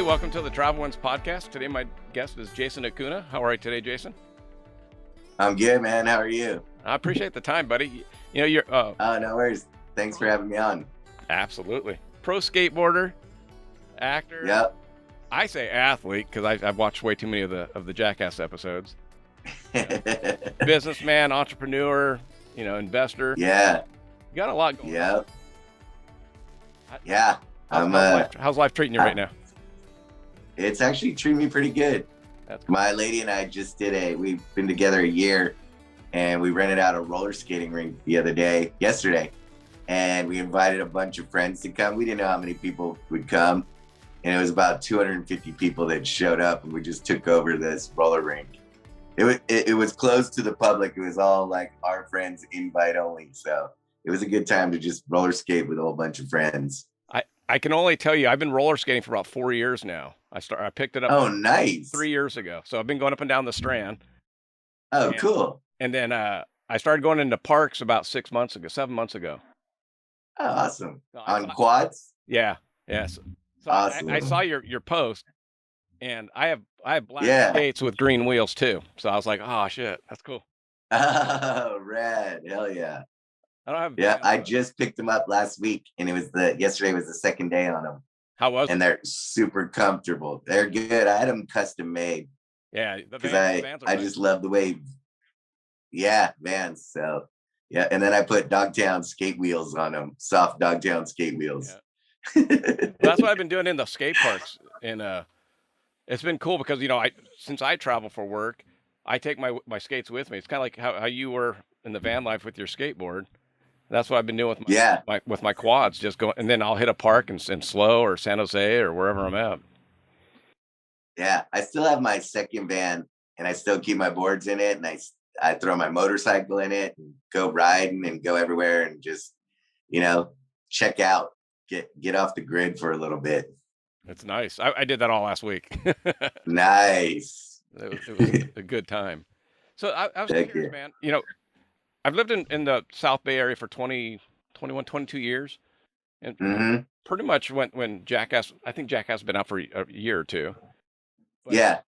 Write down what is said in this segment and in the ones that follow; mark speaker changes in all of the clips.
Speaker 1: welcome to the Travel Ones podcast. Today my guest is Jason Acuna. How are you today, Jason?
Speaker 2: I'm good, man. How are you?
Speaker 1: I appreciate the time, buddy. You know, you're
Speaker 2: Oh, no worries. Thanks for having me on.
Speaker 1: absolutely pro skateboarder, actor.
Speaker 2: Yep.
Speaker 1: I say athlete because I've watched way too many of the Jackass episodes. Businessman, entrepreneur, investor.
Speaker 2: Yeah.
Speaker 1: You got a lot going on.
Speaker 2: Yep. Yeah.
Speaker 1: How's life treating you right now?
Speaker 2: It's actually treating me pretty good.
Speaker 1: That's cool.
Speaker 2: My lady and I just we've been together a year, and we rented out a roller skating rink yesterday, and we invited a bunch of friends to come. We didn't know how many people would come, and it was about 250 people that showed up, and we just took over this roller rink. It was closed to the public. It was all like our friends, invite only. So it was a good time to just roller skate with a whole bunch of friends.
Speaker 1: I can only tell you I've been roller skating for about 4 years now. I picked it up.
Speaker 2: Oh, nice.
Speaker 1: 3 years ago. So I've been going up and down the Strand.
Speaker 2: Oh, cool.
Speaker 1: And then I started going into parks about 7 months ago.
Speaker 2: Oh, awesome.
Speaker 1: So
Speaker 2: On quads?
Speaker 1: Yeah. Yes. So
Speaker 2: Awesome.
Speaker 1: I saw your post, and I have black
Speaker 2: Yeah.
Speaker 1: skates with green wheels too. So I was like, oh shit, that's cool.
Speaker 2: Oh, rad. Hell yeah.
Speaker 1: I don't have.
Speaker 2: Yeah,
Speaker 1: bands,
Speaker 2: I
Speaker 1: but-
Speaker 2: just picked them up last week, and yesterday was the second day on them,
Speaker 1: How was
Speaker 2: and
Speaker 1: it?
Speaker 2: they're super comfortable. They're good. I had them custom made
Speaker 1: Yeah, the
Speaker 2: because
Speaker 1: Vans are
Speaker 2: I
Speaker 1: nice.
Speaker 2: just love the way. Yeah, Vans. So yeah, and then I put Dogtown skate wheels on them, soft Dogtown skate wheels.
Speaker 1: Well, that's what I've been doing in the skate parks, and it's been cool because since I travel for work, I take my skates with me. It's kind of like how you were in the van life with your skateboard. That's what I've been doing with
Speaker 2: Yeah.
Speaker 1: my quads. Just go, and then I'll hit a park in Slow or San Jose or wherever I'm at.
Speaker 2: Yeah, I still have my second van, and I still keep my boards in it, and I throw my motorcycle in it and go riding and go everywhere and just check out, get off the grid for a little bit.
Speaker 1: It's nice. I did that all last week.
Speaker 2: Nice.
Speaker 1: It was a good time. So I was
Speaker 2: Heck
Speaker 1: curious,
Speaker 2: yeah.
Speaker 1: man. I've lived in the South Bay area for 20, 21, 22 years. And
Speaker 2: Hmm.
Speaker 1: pretty much when Jackass, I think Jackass has been out for a year or two. But,
Speaker 2: Yeah.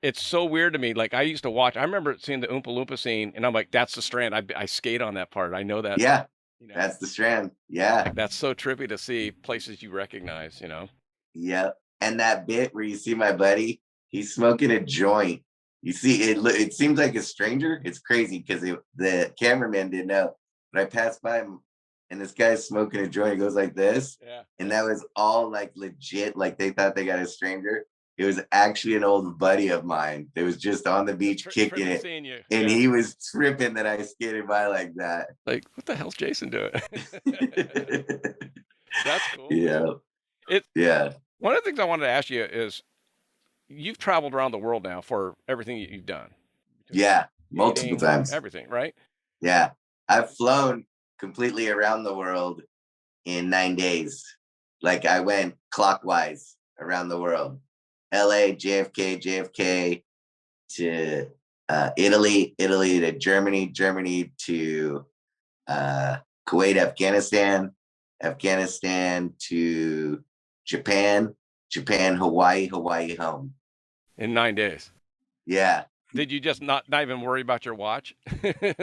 Speaker 1: It's so weird to me. Like I used to watch, I remember seeing the Oompa Loompa scene, and I'm like, that's the Strand. I skate on that part. I know that.
Speaker 2: Yeah. That's the Strand. Yeah.
Speaker 1: Like, that's so trippy to see places you recognize,
Speaker 2: Yep. And that bit where you see my buddy, he's smoking a joint. You see, it seems like a stranger. It's crazy because the cameraman didn't know. But I passed by him, and this guy's smoking a joint. He goes like this.
Speaker 1: Yeah.
Speaker 2: And that was all like legit. Like they thought they got a stranger. It was actually an old buddy of mine that was just on the beach kicking it.
Speaker 1: Seeing you.
Speaker 2: And
Speaker 1: Yeah.
Speaker 2: he was tripping that I skated by like that.
Speaker 1: Like, what the hell's Jason doing? That's cool.
Speaker 2: Yeah.
Speaker 1: It
Speaker 2: Yeah.
Speaker 1: One of the things I wanted to ask you is, you've traveled around the world now for everything you've done.
Speaker 2: Yeah. Multiple
Speaker 1: Eating,
Speaker 2: times.
Speaker 1: everything, right?
Speaker 2: Yeah. I've flown completely around the world in 9 days. Like I went clockwise around the world. LA, JFK to Italy to Germany to Kuwait, Afghanistan to Japan, Hawaii home.
Speaker 1: In 9 days.
Speaker 2: Yeah.
Speaker 1: Did you just not even worry about your watch?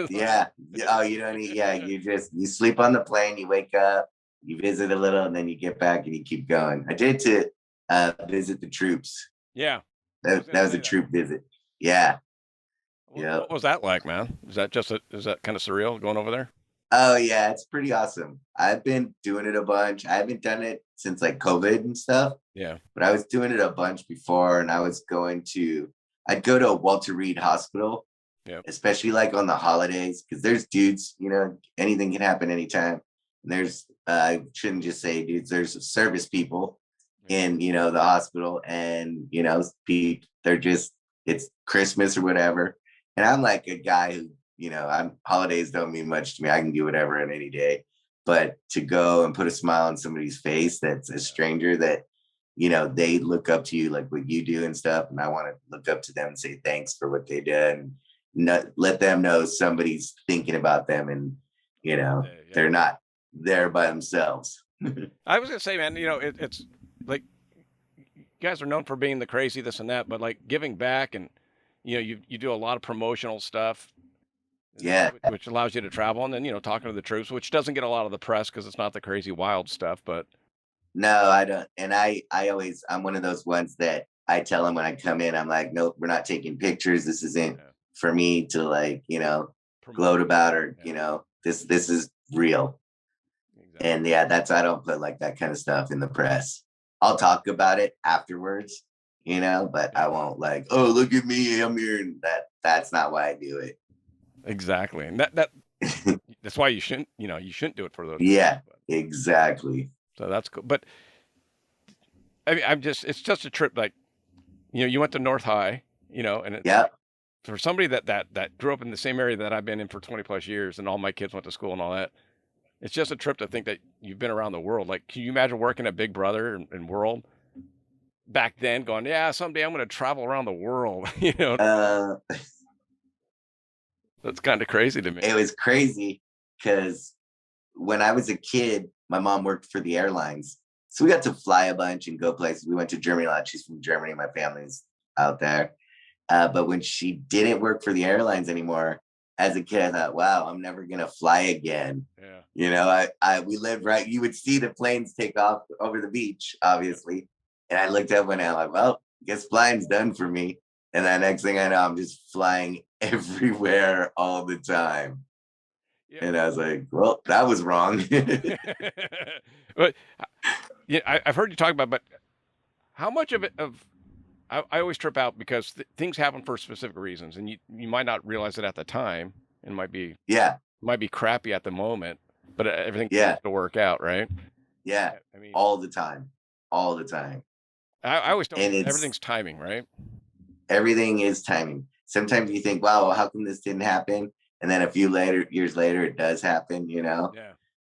Speaker 2: Yeah. Oh, you don't need, yeah, you sleep on the plane, you wake up, you visit a little, and then you get back and you keep going. I did to visit the troops.
Speaker 1: Yeah.
Speaker 2: That was a troop visit. Yeah. Yeah.
Speaker 1: What was that like, man? Is that kind of surreal going over there?
Speaker 2: Oh yeah, it's pretty awesome. I've been doing it a bunch. I haven't done it since like COVID and stuff,
Speaker 1: Yeah.
Speaker 2: but I was doing it a bunch before, and I'd go to a Walter Reed hospital,
Speaker 1: Yeah.
Speaker 2: especially like on the holidays, because there's dudes, anything can happen anytime. And there's, I shouldn't just say dudes, there's service people in, the hospital, and, it's Christmas or whatever. And I'm like a guy who, holidays don't mean much to me. I can do whatever on any day, but to go and put a smile on somebody's face that's a stranger that, they look up to you like what you do and stuff. And I want to look up to them and say thanks for what they did, and let them know somebody's thinking about them, and, they're not there by themselves.
Speaker 1: I was gonna say, man, it's like guys are known for being the crazy this and that, but like giving back and you do a lot of promotional stuff,
Speaker 2: Yeah.
Speaker 1: which allows you to travel and then talking to the troops, which doesn't get a lot of the press because it's not the crazy wild stuff, but
Speaker 2: No, I don't. And I'm one of those ones that I tell them when I come in, I'm like, nope, we're not taking pictures. This isn't
Speaker 1: yeah,
Speaker 2: for me to like,
Speaker 1: promote.
Speaker 2: gloat about, or,
Speaker 1: Yeah,
Speaker 2: this is real.
Speaker 1: exactly.
Speaker 2: And yeah, I don't put like that kind of stuff in the press. I'll talk about it afterwards, but
Speaker 1: Yeah,
Speaker 2: I won't like, oh, look at me, I'm here. And that's not why I do it.
Speaker 1: exactly. And that's why you shouldn't do it for those reasons.
Speaker 2: Yeah, exactly.
Speaker 1: So that's cool. But I mean, it's just a trip. Like, you went to North High, and it's
Speaker 2: Yep.
Speaker 1: like for somebody that grew up in the same area that I've been in for 20 plus years and all my kids went to school and all that. It's just a trip to think that you've been around the world. Like, can you imagine working at Big Brother and World back then going, yeah, someday I'm going to travel around the world,
Speaker 2: Uh,
Speaker 1: That's kind of crazy to me.
Speaker 2: it was crazy because when I was a kid, my mom worked for the airlines. So we got to fly a bunch and go places. We went to Germany a lot. She's from Germany. My family's out there. But when she didn't work for the airlines anymore, as a kid, I thought, wow, I'm never gonna fly again.
Speaker 1: Yeah.
Speaker 2: We lived right. You would see the planes take off over the beach,
Speaker 1: Yeah.
Speaker 2: obviously. And I looked up and I'm like, well, I guess flying's done for me. And the next thing I know, I'm just flying everywhere all the time.
Speaker 1: Yeah.
Speaker 2: And I was like, well, that was wrong.
Speaker 1: But yeah, I've heard you talk about, but how much of it of I always trip out because things happen for specific reasons, and you might not realize it at the time, and
Speaker 2: Yeah,
Speaker 1: might be crappy at the moment, but everything
Speaker 2: yeah,
Speaker 1: to work out, right?
Speaker 2: yeah.
Speaker 1: I mean,
Speaker 2: All the time. All the time.
Speaker 1: I always tell
Speaker 2: And
Speaker 1: people
Speaker 2: it's
Speaker 1: everything's timing, right?
Speaker 2: everything is timing. Sometimes you think, wow, well, how come this didn't happen? And then a few years later, it does happen.
Speaker 1: Yeah.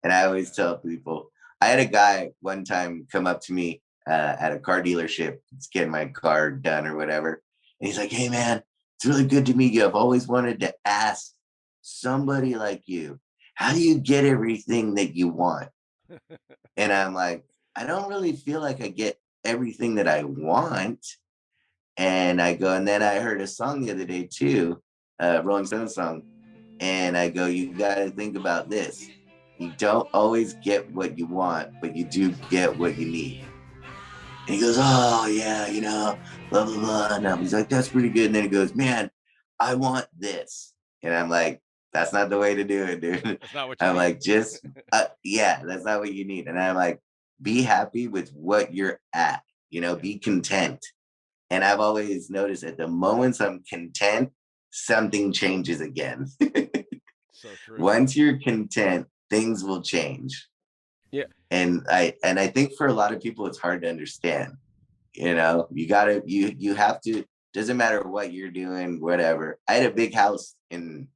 Speaker 2: And I always tell people, I had a guy one time come up to me at a car dealership, getting my car done or whatever. And he's like, hey, man, it's really good to meet you. I've always wanted to ask somebody like you, how do you get everything that you want? And I'm like, I don't really feel like I get everything that I want. And I go, and then I heard a song the other day too, Rolling Stones song. And I go, you got to think about this. You don't always get what you want, but you do get what you need. And he goes, oh, yeah, blah, blah, blah. And he's like, that's pretty good. And then he goes, man, I want this. And I'm like, that's not the way to do it, dude.
Speaker 1: That's not what you
Speaker 2: I'm
Speaker 1: need.
Speaker 2: like, yeah, that's not what you need. And I'm like, be happy with what you're at, be content. And I've always noticed at the moments I'm content, something changes again.
Speaker 1: So true.
Speaker 2: Once you're content, things will change.
Speaker 1: Yeah.
Speaker 2: And I think for a lot of people, it's hard to understand. You have to, doesn't matter what you're doing, whatever. I had a big house in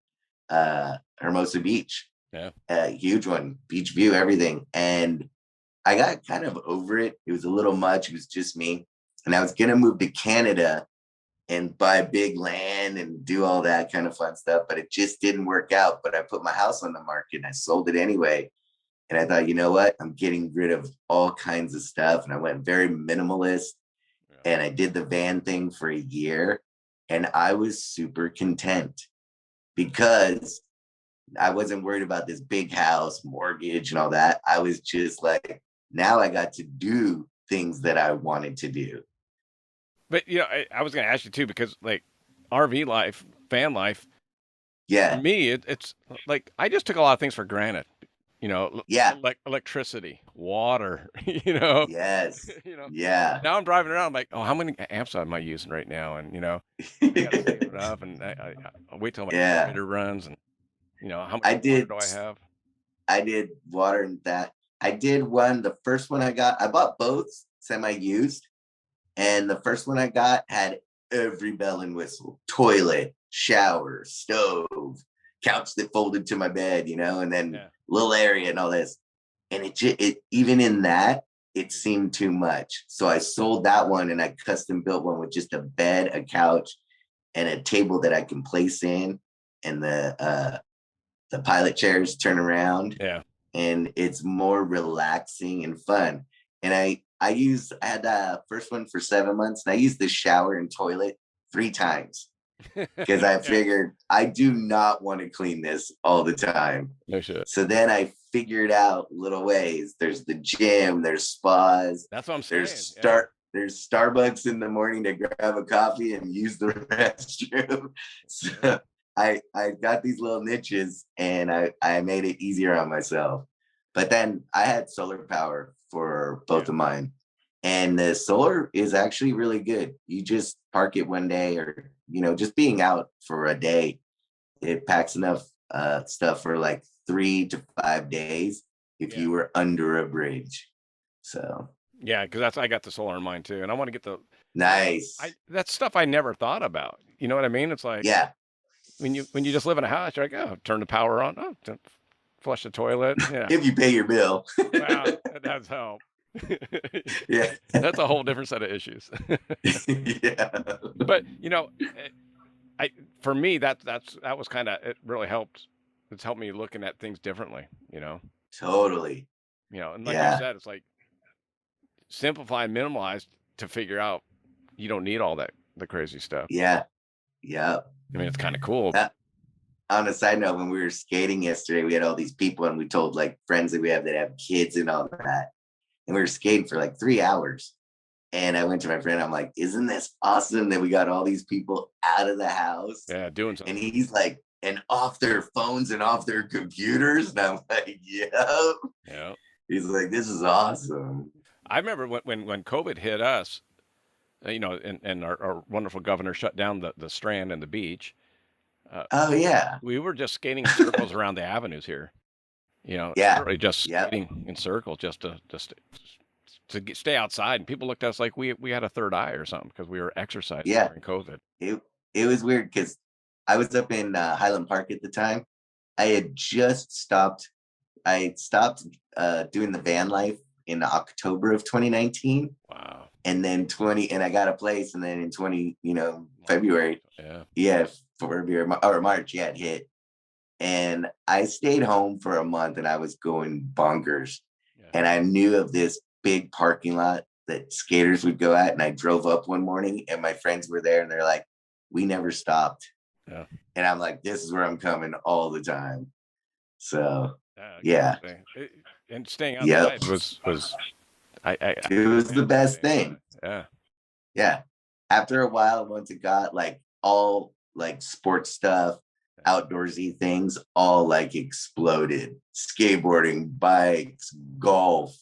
Speaker 2: Hermosa Beach.
Speaker 1: Yeah.
Speaker 2: A huge one, beach view, everything. And I got kind of over it. It was a little much. It was just me. And I was going to move to Canada and buy big land and do all that kind of fun stuff, but it just didn't work out. But I put my house on the market and I sold it anyway. And I thought, you know what? I'm getting rid of all kinds of stuff. And I went very minimalist.
Speaker 1: Yeah.
Speaker 2: And I did the van thing for a year. And I was super content because I wasn't worried about this big house, mortgage, and all that. I was just like, now I got to do things that I wanted to do.
Speaker 1: But I was going to ask you too, because like RV life, van life, for
Speaker 2: Yeah.
Speaker 1: me, it's like I just took a lot of things for granted.
Speaker 2: Yeah.
Speaker 1: Like electricity, water. You know,
Speaker 2: Yes.
Speaker 1: you know.
Speaker 2: Yeah.
Speaker 1: Now I'm driving around, I'm like, oh, how many amps am I using right now? And I got to save it up, and I wait till my
Speaker 2: Yeah.
Speaker 1: meter runs, and how much
Speaker 2: I
Speaker 1: water
Speaker 2: did.
Speaker 1: do I have?
Speaker 2: I did water and that. I did one. The first one I bought both semi-used, and the first one I got had every bell and whistle: toilet, shower, stove, couch that folded to my bed, and then little area and all this. And it even in that, it seemed too much. So I sold that one and I custom built one with just a bed, a couch, and a table that I can place in, and the pilot chairs turn around.
Speaker 1: Yeah.
Speaker 2: And it's more relaxing and fun. And I had the first one for 7 months, and I used the shower and toilet 3 times because I
Speaker 1: Yeah.
Speaker 2: figured I do not want to clean this all the time.
Speaker 1: No shit.
Speaker 2: So then I figured out little ways. There's the gym, there's spas,
Speaker 1: That's what I'm saying.
Speaker 2: there's Starbucks in the morning to grab a coffee and use the restroom. So I got these little niches, and I made it easier on myself. But then I had solar power for both of mine. And the solar is actually really good. You just park it one day, or just being out for a day, it packs enough stuff for like 3 to 5 days if you were under a bridge. So
Speaker 1: Yeah, because I got the solar in mine too, and I want to get the
Speaker 2: nice.
Speaker 1: that's stuff I never thought about. You know what I mean? It's like
Speaker 2: Yeah.
Speaker 1: when you just live in a house, you're like, oh, turn the power on, flush the toilet. Yeah,
Speaker 2: If you pay your bill.
Speaker 1: wow, that does help.
Speaker 2: Yeah.
Speaker 1: That's a whole different set of issues.
Speaker 2: Yeah.
Speaker 1: But for me that was kind of, it really helped. It's helped me looking at things differently.
Speaker 2: Totally.
Speaker 1: And like you
Speaker 2: Yeah.
Speaker 1: said, it's like simplify and minimize to figure out you don't need all the crazy stuff.
Speaker 2: Yeah. Yeah.
Speaker 1: I mean, it's kind of cool.
Speaker 2: On a side note, when we were skating yesterday, we had all these people, and we told like friends that we have that have kids and all that. And we were skating for like 3 hours. And I went to my friend, I'm like, isn't this awesome that we got all these people out of the house?
Speaker 1: Yeah, doing something.
Speaker 2: And he's like, and off their phones and off their computers. And I'm like, yeah. He's like, this is awesome.
Speaker 1: I remember when COVID hit us, and our wonderful governor shut down the Strand and the beach.
Speaker 2: Oh yeah.
Speaker 1: We were just skating in circles around the avenues here. Really just skating in circles just to stay outside, and people looked at us like we had a third eye or something because we were exercising during COVID.
Speaker 2: It was weird because I was up in Highland Park at the time. I had just stopped. I stopped doing the van life in October of 2019.
Speaker 1: Wow.
Speaker 2: And then and I got a place, and then in February, February or March, it hit. And I stayed home for a month, and I was going bonkers. Yeah. And I knew of this big parking lot that skaters would go at. And I drove up one morning, and my friends were there, and they're like, we never stopped.
Speaker 1: Yeah.
Speaker 2: And I'm like, this is where I'm coming all the time. So,
Speaker 1: and staying outside was
Speaker 2: it was the best thing.
Speaker 1: Yeah.
Speaker 2: Yeah. After a while, once it got like all like sports stuff, outdoorsy things, all like exploded. Skateboarding, bikes, golf,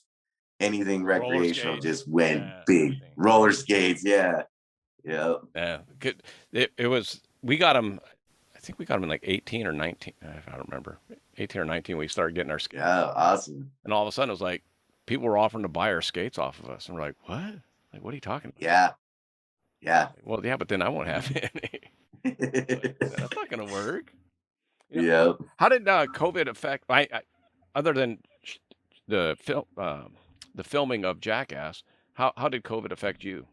Speaker 2: anything recreational just went big. Roller skates, yeah.
Speaker 1: It was, we got them, I think we got them in like 18 or 19, I don't remember, 18 or 19, we started getting our skates.
Speaker 2: Oh, awesome.
Speaker 1: And all of a sudden it was like, people were offering to buy our skates off of us, and we're like, what? Like, what are you talking about?
Speaker 2: Yeah.
Speaker 1: Well, yeah, but then I won't have any. That's not going to work. How did COVID affect, other than the filming of Jackass, how did COVID affect you?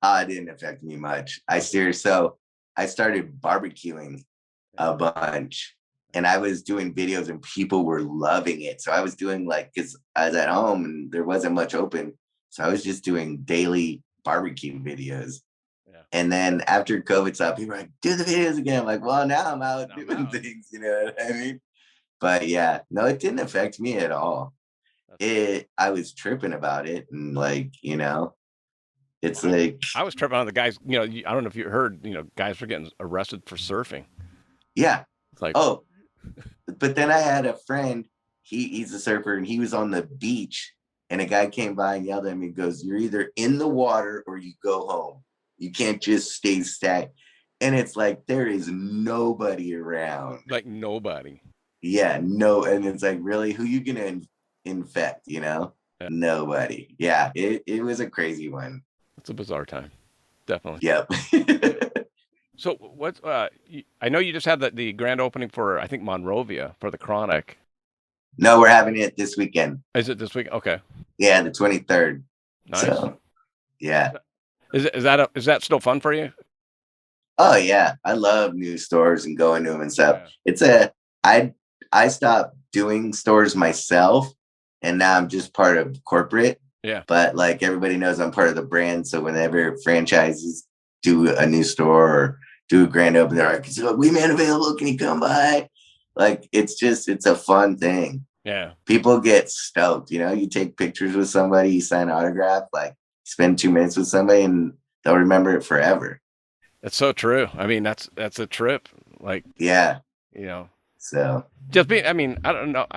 Speaker 2: It didn't affect me much. I started barbecuing a bunch, and I was doing videos, and people were loving it. So I was doing because I was at home and there wasn't much open. So I was just doing daily barbecue videos. Yeah. And then after COVID stopped, people were like, do the videos again. I'm like, well, now I'm out doing things, you know what I mean? But yeah, no, it didn't affect me at all. I was tripping about it, and it's like
Speaker 1: I was tripping on the guys. I don't know if you heard. Guys were getting arrested for surfing.
Speaker 2: Yeah.
Speaker 1: It's like,
Speaker 2: oh, but then I had a friend. He's a surfer, and he was on the beach, and a guy came by and yelled at me. He goes, "You're either in the water or you go home. You can't just stay stagnant." And it's like there is nobody around.
Speaker 1: Like nobody.
Speaker 2: Yeah, no, and it's like, really, who you gonna infect? Nobody. Yeah, it was a crazy one.
Speaker 1: It's a bizarre time, definitely.
Speaker 2: Yep.
Speaker 1: So what's I know you just had the grand opening for, I think, Monrovia for the Chronic.
Speaker 2: No, we're having it this weekend.
Speaker 1: Is it this week? Okay.
Speaker 2: Yeah, the 23rd.
Speaker 1: Nice.
Speaker 2: So, yeah.
Speaker 1: Is that still fun for you?
Speaker 2: Oh yeah, I love new stores and going to them and stuff. Yeah. I stopped doing stores myself, and now I'm just part of corporate.
Speaker 1: Yeah.
Speaker 2: But like everybody knows I'm part of the brand. So whenever franchises do a new store or do a grand opening, they're like, "So Weeman available? Can you come by?" Like it's a fun thing.
Speaker 1: Yeah.
Speaker 2: People get stoked. You know, you take pictures with somebody, you sign an autograph, like spend 2 minutes with somebody, and they'll remember it forever.
Speaker 1: It's so true. I mean, that's a trip. Like,
Speaker 2: Yeah.
Speaker 1: you know,
Speaker 2: So
Speaker 1: just being. I mean, I don't know.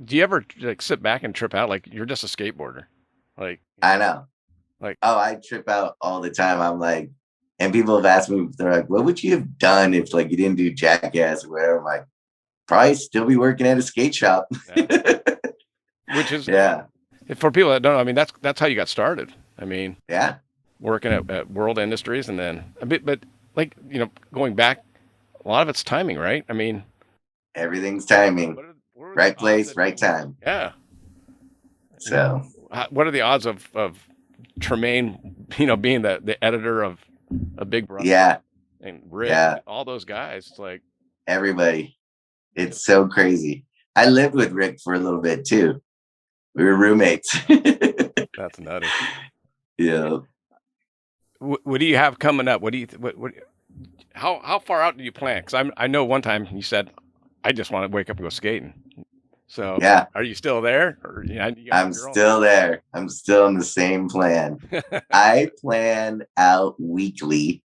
Speaker 1: Do you ever like sit back and trip out? Like you're just a skateboarder. Like,
Speaker 2: I know.
Speaker 1: like
Speaker 2: Oh, I trip out all the time. I'm like, and people have asked me, they're like, what would you have done if like you didn't do Jackass or whatever? I'm like, probably still be working at a skate shop.
Speaker 1: yeah. Which is
Speaker 2: Yeah.
Speaker 1: for people that don't know. I mean, that's how you got started. I mean,
Speaker 2: Yeah.
Speaker 1: working at World Industries, and then a bit, but like going back, a lot of it's timing, right? I mean,
Speaker 2: Everything's timing.
Speaker 1: what are the
Speaker 2: Right
Speaker 1: odds
Speaker 2: place,
Speaker 1: that
Speaker 2: right time.
Speaker 1: yeah.
Speaker 2: So
Speaker 1: What are the odds of Tremaine, being the editor of a Big Brother,
Speaker 2: yeah.
Speaker 1: and Rick,
Speaker 2: Yeah.
Speaker 1: all those guys? It's like
Speaker 2: Everybody. It's so crazy. I lived with Rick for a little bit too. We were roommates.
Speaker 1: that's nutty.
Speaker 2: Yeah.
Speaker 1: What do you have coming up? What do you what how far out do you plan? Because I know one time you said I just want to wake up and go skating. So
Speaker 2: Yeah.
Speaker 1: are you still there? Or
Speaker 2: I'm still there. I'm still in the same plan. I plan out weekly.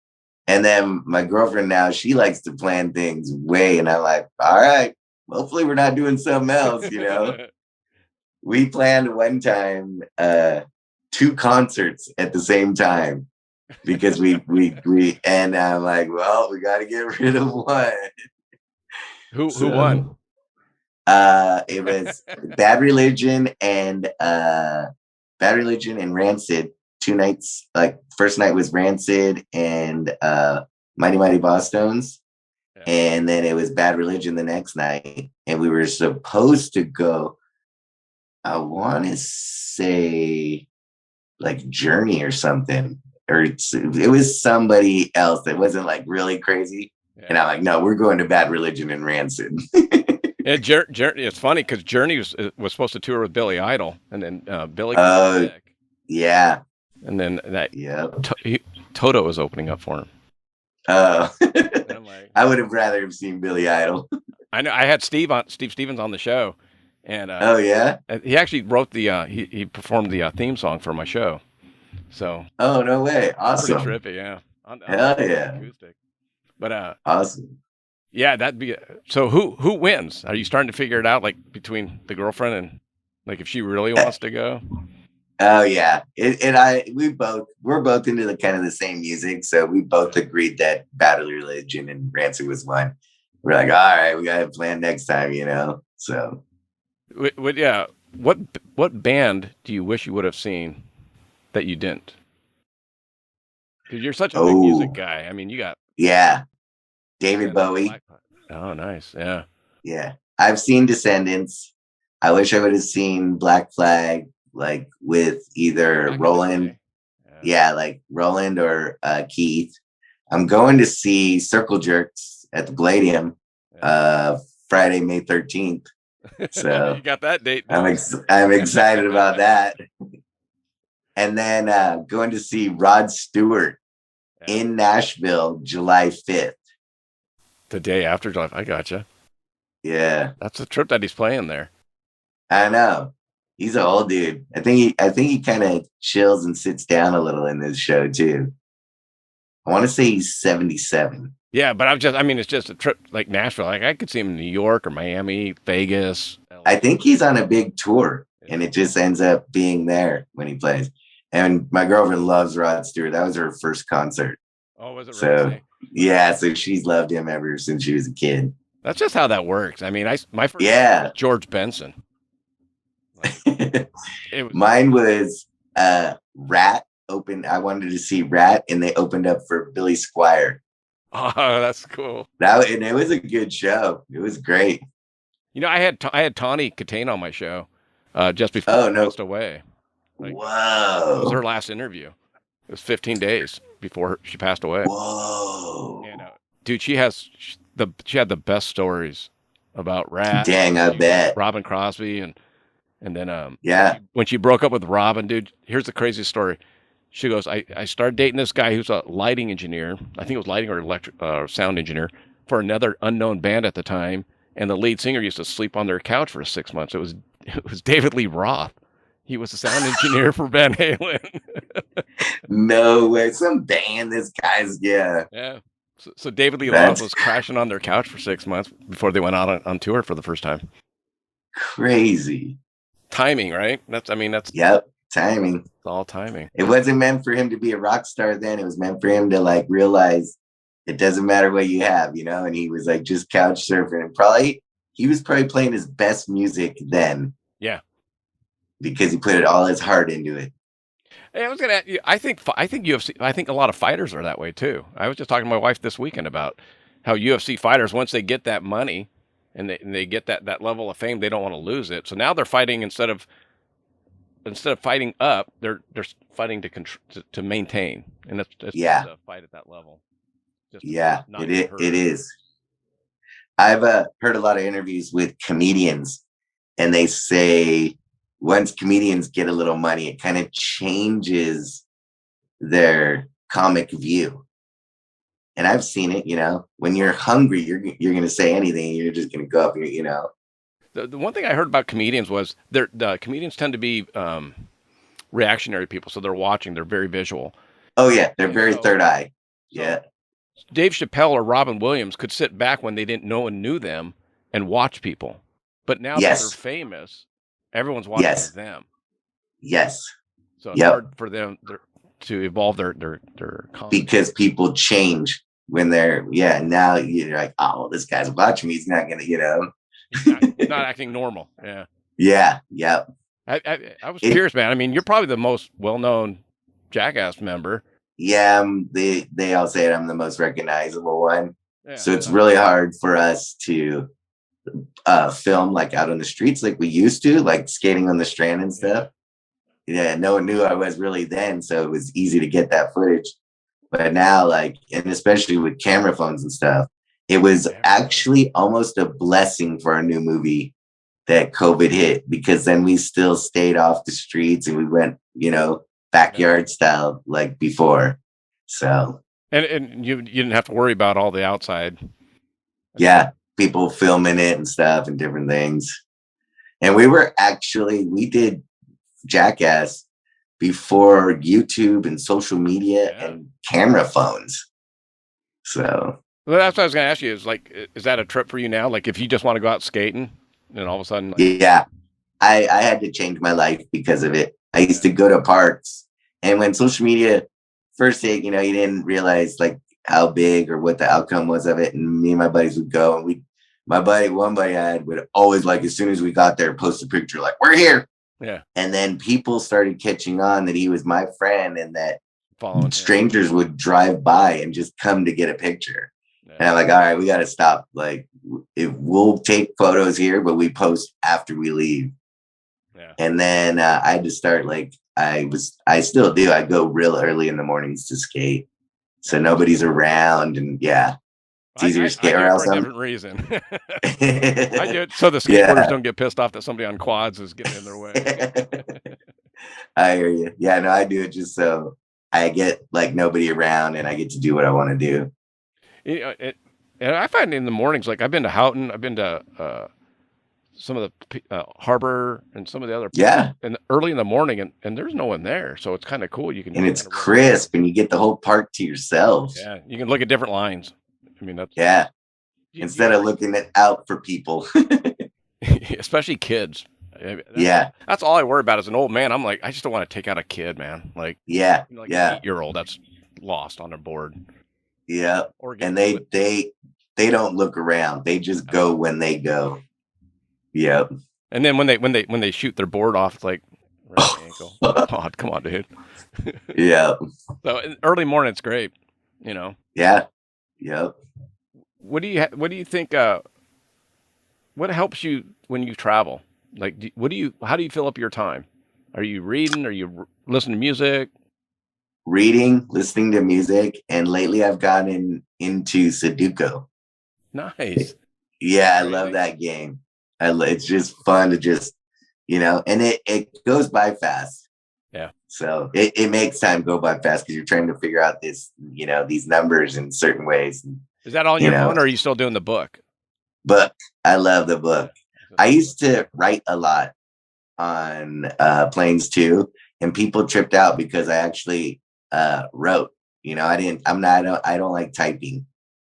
Speaker 2: And then my girlfriend now, she likes to plan things way. And I'm like, all right, hopefully we're not doing something else, you know? We planned one time 2 concerts at the same time because we and I'm like, well, we got to get rid of one.
Speaker 1: Who won?
Speaker 2: It was Bad Religion and Rancid. 2 nights. Like first night was Rancid and Mighty Mighty Bosstones,
Speaker 1: Yeah.
Speaker 2: and then it was Bad Religion the next night. And we were supposed to go. I want to say like Journey or something, or it was somebody else that wasn't like really crazy. Yeah. And I'm like, no, we're going to Bad Religion and Rancid.
Speaker 1: Yeah, Journey. It's funny because Journey was supposed to tour with Billy Idol, and then Billy got sick.
Speaker 2: Yeah.
Speaker 1: And then that
Speaker 2: yeah,
Speaker 1: Toto was opening up for him.
Speaker 2: Oh,
Speaker 1: like,
Speaker 2: I would have rather have seen Billy Idol.
Speaker 1: I know. I had Steve Stevens on the show, and
Speaker 2: oh yeah,
Speaker 1: he actually wrote the he performed the theme song for my show. So
Speaker 2: oh no way, awesome,
Speaker 1: pretty trippy, yeah.
Speaker 2: Hell yeah,
Speaker 1: acoustic. But
Speaker 2: awesome.
Speaker 1: Yeah, that'd be so. Who wins? Are you starting to figure it out, like between the girlfriend and like if she really wants to go?
Speaker 2: Oh yeah, we're both into the kind of the same music, so we both agreed that Bad Religion and Rancid was one. We're like, all right, we got to plan next time, you know. So,
Speaker 1: yeah, what band do you wish you would have seen that you didn't? Because you're such a big music guy. I mean, you got
Speaker 2: David Bowie.
Speaker 1: Oh, nice, yeah.
Speaker 2: Yeah, I've seen Descendants. I wish I would have seen Black Flag. Like with either Roland, like Roland or Keith. I'm going to see Circle Jerks at the Palladium Friday, May 13th. So
Speaker 1: you got that date.
Speaker 2: I'm excited about that. And then going to see Rod Stewart in Nashville, July 5th.
Speaker 1: The day after July. I gotcha.
Speaker 2: Yeah,
Speaker 1: that's the trip that he's playing there.
Speaker 2: I know. He's an old dude. I think he kind of chills and sits down a little in this show too. I want to say he's 77.
Speaker 1: Yeah, but it's just a trip like Nashville. Like I could see him in New York or Miami, Vegas.
Speaker 2: LA. I think he's on a big tour, and it just ends up being there when he plays. And my girlfriend loves Rod Stewart. That was her first concert.
Speaker 1: Oh, was it
Speaker 2: really?
Speaker 1: So,
Speaker 2: yeah, so she's loved him ever since she was a kid.
Speaker 1: That's just how that works. I mean, my first was George Benson.
Speaker 2: Mine was Rat opened. I wanted to see Rat, and they opened up for Billy Squier.
Speaker 1: Oh, that's cool.
Speaker 2: And it was a good show. It was great.
Speaker 1: You know, I had Tawny Katane on my show just before she passed away. Like,
Speaker 2: whoa!
Speaker 1: It was her last interview. It was 15 days before she passed away.
Speaker 2: Whoa!
Speaker 1: And dude, she had the best stories about Rat.
Speaker 2: Dang, I bet.
Speaker 1: Robin Crosby and And then
Speaker 2: Yeah.
Speaker 1: when she broke up with Robin, dude, here's the craziest story. She goes, I started dating this guy who's a lighting engineer. I think it was lighting or electric sound engineer for another unknown band at the time. And the lead singer used to sleep on their couch for 6 months. It was David Lee Roth. He was the sound engineer for Van Halen.
Speaker 2: No way. Some band, this guy's, yeah.
Speaker 1: Yeah. So David Lee Roth
Speaker 2: That's
Speaker 1: was crashing on their couch for 6 months before they went out on tour for the first time.
Speaker 2: crazy.
Speaker 1: Timing, right? That's
Speaker 2: Yep. Timing.
Speaker 1: all timing.
Speaker 2: It wasn't meant for him to be a rock star then. It was meant for him to like realize it doesn't matter what you have, you know? And he was like just couch surfing and he was probably playing his best music then.
Speaker 1: Yeah.
Speaker 2: Because he put all his heart into it.
Speaker 1: Hey, I was gonna. I think UFC. I think a lot of fighters are that way too. I was just talking to my wife this weekend about how UFC fighters, once they get that money and they get that level of fame, they don't want to lose it. So now they're fighting instead of fighting up, they're fighting to maintain, and it's
Speaker 2: Yeah.
Speaker 1: to fight at that level.
Speaker 2: Yeah, it is. I've heard a lot of interviews with comedians, and they say once comedians get a little money, it kind of changes their comic view. And I've seen it, you know, when you're hungry, you're going to say anything. You're just going to go up, you know.
Speaker 1: The one thing I heard about comedians was the comedians tend to be reactionary people, so they're watching, they're very visual.
Speaker 2: Oh yeah, they're very third eye. Yeah.
Speaker 1: Dave Chappelle or Robin Williams could sit back when they didn't know and knew them and watch people. But now that they're famous, everyone's watching them.
Speaker 2: Yes.
Speaker 1: So it's hard for them to evolve their comedy.
Speaker 2: Because people change when they're, now you're like, oh, well, this guy's watching me. He's not going to, you know.
Speaker 1: He's not acting normal. Yeah.
Speaker 2: Yeah. Yep.
Speaker 1: I was curious, man. I mean, you're probably the most well-known Jackass member.
Speaker 2: Yeah, they all say I'm the most recognizable one. Yeah, so it's really hard for us to film like out on the streets like we used to, like skating on the Strand and stuff. Yeah, no one knew I was really then, so it was easy to get that footage. But now, like, and especially with camera phones and stuff, it was actually almost a blessing for our new movie that COVID hit, because then we still stayed off the streets and we went, you know, backyard style like before. So
Speaker 1: and you didn't have to worry about all the outside.
Speaker 2: Yeah, people filming it and stuff and different things. And we did Jackass before YouTube and social media and camera phones. So
Speaker 1: well, that's what I was going to ask you, is that a trip for you now? Like if you just want to go out skating and all of a sudden
Speaker 2: yeah, I had to change my life because of it. I used to go to parks, and when social media first hit, you know, you didn't realize like how big or what the outcome was of it. And me and my buddies would go, and one buddy I had would always, like, as soon as we got there, post a picture like, we're here.
Speaker 1: Yeah.
Speaker 2: And then people started catching on that he was my friend, and that strangers would drive by and just come to get a picture. Yeah. And I'm like, all right, we got to stop. Like, we'll take photos here, but we post after we leave. Yeah. And then I had to start, like, I still do. I go real early in the mornings to skate, so nobody's around, and it's easier to skate around.
Speaker 1: For a different reason. I do it so the skateboarders don't get pissed off that somebody on quads is getting in their way.
Speaker 2: I hear you. Yeah, no, I do it just so I get like nobody around and I get to do what I want to do.
Speaker 1: You know, and I find in the mornings, like I've been to Houghton, I've been to some of the Harbor and some of the other places, and early in the morning, and there's no one there, so it's kind of cool. You can
Speaker 2: it's crisp, and you get the whole park to yourself.
Speaker 1: Yeah, you can look at different lines. I mean, that's
Speaker 2: instead of looking out for people,
Speaker 1: especially kids. That's all I worry about as an old man. I'm like, I just don't want to take out a kid, man. Like, an 8-year-old that's lost on a board.
Speaker 2: Yeah, and they don't look around. They just go when they go. Yep. And
Speaker 1: then when they shoot their board off, it's like, right ankle. Oh, come on, dude.
Speaker 2: Yeah.
Speaker 1: So early morning, it's great. You know.
Speaker 2: Yeah. Yep.
Speaker 1: What do you think? What helps you when you travel? Like, how do you fill up your time? Are you reading? Are you listening to music?
Speaker 2: Reading, listening to music, and lately I've gotten into Sudoku.
Speaker 1: Nice.
Speaker 2: Yeah, I love that game. It's just fun to just, and it goes by fast.
Speaker 1: Yeah.
Speaker 2: So it makes time go by fast because you're trying to figure out these numbers in certain ways.
Speaker 1: Is that all your phone, or are you still doing the book?
Speaker 2: Book. I love the book. I used to write a lot on planes too, and people tripped out because I actually wrote. I don't like typing.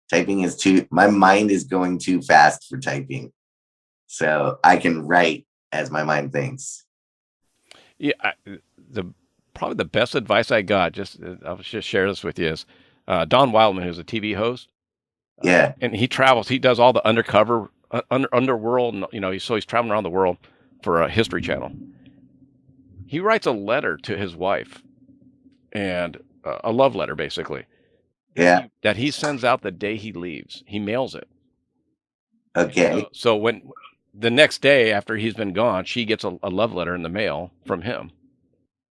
Speaker 2: Typing is my mind is going too fast for typing. So I can write as my mind thinks.
Speaker 1: Yeah, probably the best advice I got, I'll just share this with you, is Don Wildman, who's a TV host.
Speaker 2: Yeah.
Speaker 1: And he travels. He does all the undercover, underworld. He's traveling around the world for a History Channel. He writes a letter to his wife, and a love letter, basically.
Speaker 2: Yeah.
Speaker 1: That he sends out the day he leaves. He mails it.
Speaker 2: Okay.
Speaker 1: So when the next day after he's been gone, she gets a love letter in the mail from him.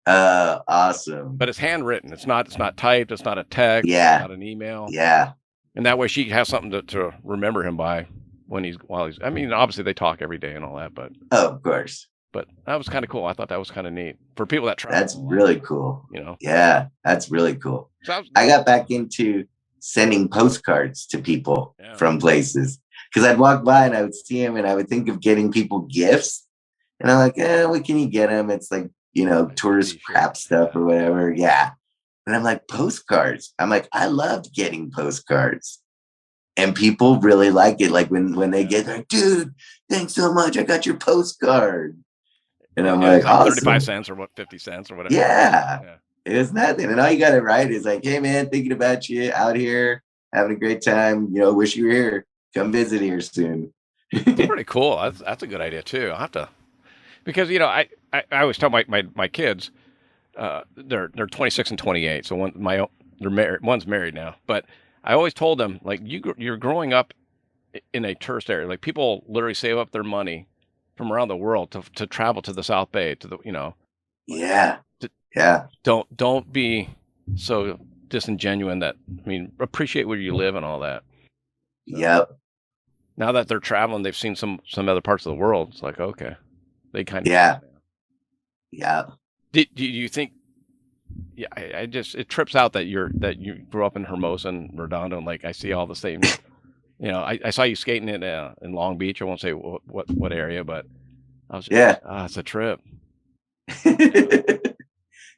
Speaker 2: Awesome.
Speaker 1: But it's handwritten. It's not typed. It's not a text.
Speaker 2: Yeah.
Speaker 1: It's not an email.
Speaker 2: Yeah.
Speaker 1: And that way she has something to remember him by while he's. I mean, obviously they talk every day and all that, but
Speaker 2: of course.
Speaker 1: But that was kind of cool. I thought that was kind of neat for people that travel.
Speaker 2: That's really cool. Yeah, that's really cool.
Speaker 1: So
Speaker 2: I got back into sending postcards to people from places because I'd walk by and I would see them and I would think of getting people gifts. And I'm like, what can you get them? It's like, tourist crap stuff or whatever. Yeah. And I'm like, postcards. I'm like, I loved getting postcards. And people really like it. Like when they get there, dude, thanks so much. I got your postcard. And I'm like, awesome.
Speaker 1: 35 cents or 50 cents or whatever.
Speaker 2: Yeah. It's nothing. And all you got to write is like, hey, man, thinking about you out here, having a great time. Wish you were here. Come visit here soon.
Speaker 1: It's pretty cool. That's a good idea, too. I'll have to. Because, I always tell my kids, they're 26 and 28. So they're married. One's married now. But I always told them, like, you're growing up in a tourist area. Like, people literally save up their money from around the world to travel to the South Bay,
Speaker 2: Yeah.
Speaker 1: Don't be so disingenuous that, appreciate where you live and all that.
Speaker 2: So, yep.
Speaker 1: Now that they're traveling, they've seen some other parts of the world. It's like, okay, they kind of.
Speaker 2: Yeah.
Speaker 1: Do you think? Yeah, it trips out that you grew up in Hermosa and Redondo, and like I see all the same. I saw you skating in Long Beach. I won't say what area, but I was just, it's a trip.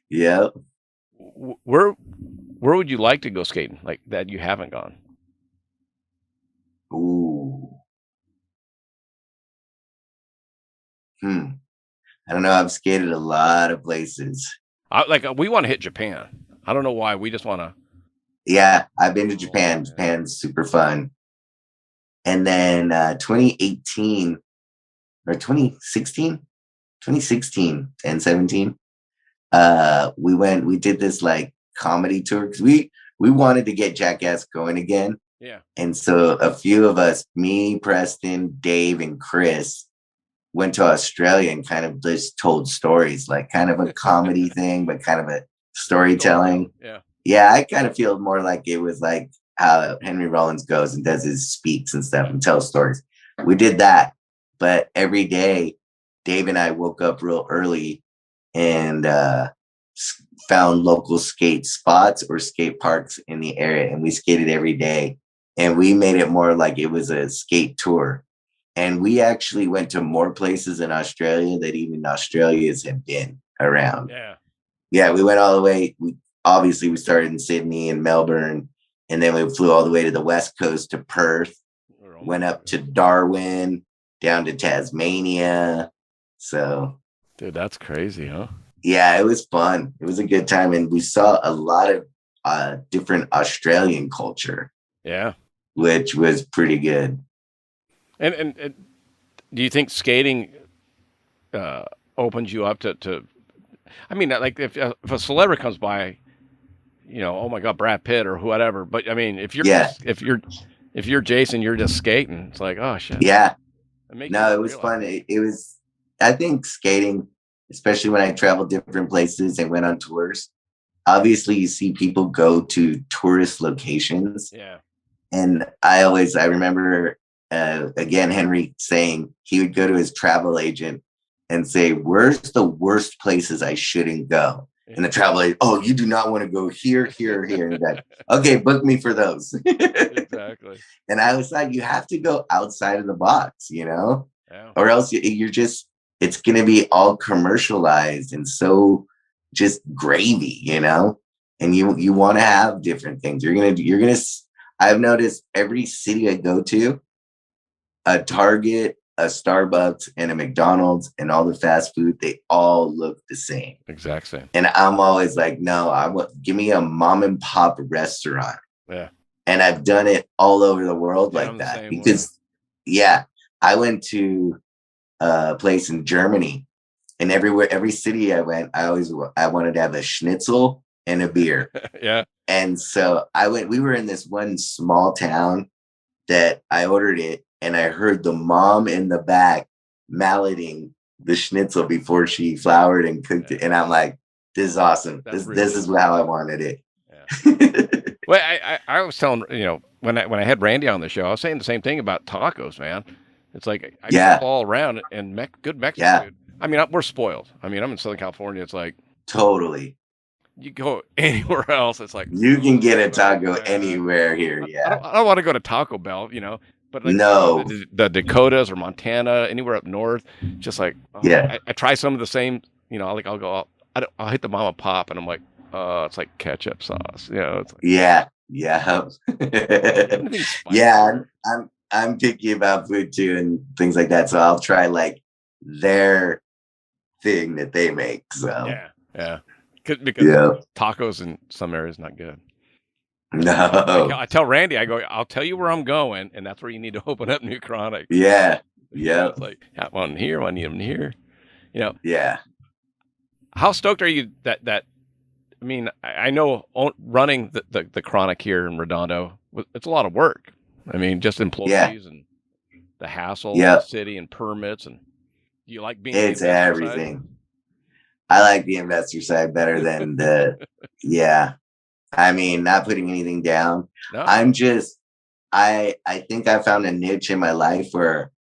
Speaker 2: Yeah.
Speaker 1: Where would you like to go skating like that you haven't gone?
Speaker 2: Ooh. I don't know. I've skated a lot of places.
Speaker 1: We want to hit Japan. I don't know why. We just want to.
Speaker 2: Yeah, I've been to Japan. Japan's super fun. And then 2018 or 2016 and 17, we did this like comedy tour because we wanted to get Jackass going again.
Speaker 1: Yeah. And
Speaker 2: so a few of us, me, Preston, Dave, and Chris, went to Australia and kind of just told stories, like kind of a comedy thing, but kind of a storytelling. Yeah, I kind of feel more like it was like how Henry Rollins goes and does his speaks and stuff and tells stories. We did that, but every day, Dave and I woke up real early and found local skate spots or skate parks in the area, and we skated every day. And we made it more like it was a skate tour. And we actually went to more places in Australia that even Australians have been around. Yeah, we went all the way. We started in Sydney and Melbourne, and then we flew all the way to the West Coast to Perth, went up to Darwin, down to Tasmania. So,
Speaker 1: dude, that's crazy, huh?
Speaker 2: Yeah, it was fun. It was a good time, and we saw a lot of different Australian culture.
Speaker 1: Yeah,
Speaker 2: which was pretty good.
Speaker 1: And do you think skating opens you up to? I mean, like if a celebrity comes by, oh my God, Brad Pitt or whatever. But I mean, if you're Jason, you're just skating. It's like, oh shit.
Speaker 2: Yeah. It was fun. It was. I think skating, especially when I traveled different places and went on tours. Obviously, you see people go to tourist locations.
Speaker 1: Yeah.
Speaker 2: And I remember. Again, Henry saying he would go to his travel agent and say, where's the worst places I shouldn't go? And the traveler, oh, you do not want to go here, here, here. And like, okay, book me for those.
Speaker 1: Exactly.
Speaker 2: And I was like, you have to go outside of the box,
Speaker 1: Yeah.
Speaker 2: or else you're just, it's going to be all commercialized and so just gravy, and you want to have different things. I've noticed every city I go to, a Target, a Starbucks, and a McDonald's, and all the fast food, they all look the same.
Speaker 1: Exact same.
Speaker 2: And I'm always like, no, give me a mom and pop restaurant.
Speaker 1: Yeah.
Speaker 2: And I've done it all over the world like that because, I went to a place in Germany, and every city I went, I wanted to have a schnitzel and a beer.
Speaker 1: Yeah.
Speaker 2: And so we were in this one small town that I ordered it, and I heard the mom in the back malleting the schnitzel before she floured and cooked it. And I'm like, this is awesome. This is how I wanted it.
Speaker 1: Yeah. Well, I was telling, when I had Randy on the show, I was saying the same thing about tacos, man. It's like, I travel all around, and good Mexican food. I mean, we're spoiled. I mean, I'm in Southern California. It's like,
Speaker 2: totally.
Speaker 1: You go anywhere else, it's like,
Speaker 2: you can get a taco anywhere here. Yeah.
Speaker 1: I don't want to go to Taco Bell, but like,
Speaker 2: no,
Speaker 1: the Dakotas or Montana, anywhere up north, just like, I try some of the same, I'll go, I'll hit the mom and pop, and I'm like, it's like ketchup sauce, it's like,
Speaker 2: yeah. Yeah, I'm picky about food too and things like that, so I'll try like their thing that they make. So
Speaker 1: yeah. Because tacos in some areas not good.
Speaker 2: No.
Speaker 1: I tell Randy, I go, I'll tell you where I'm going, and that's where you need to open up New Chronic.
Speaker 2: Yeah.
Speaker 1: It's like, one here, one need them here.
Speaker 2: Yeah.
Speaker 1: How stoked are you that I mean, I know running the Chronic here in Redondo, it's a lot of work. I mean, just employees and the hassle of the city and permits, and you like being
Speaker 2: it's everything. Side? I like the investor side better than I mean, not putting anything down. No. I'm just, I think I found a niche in my life where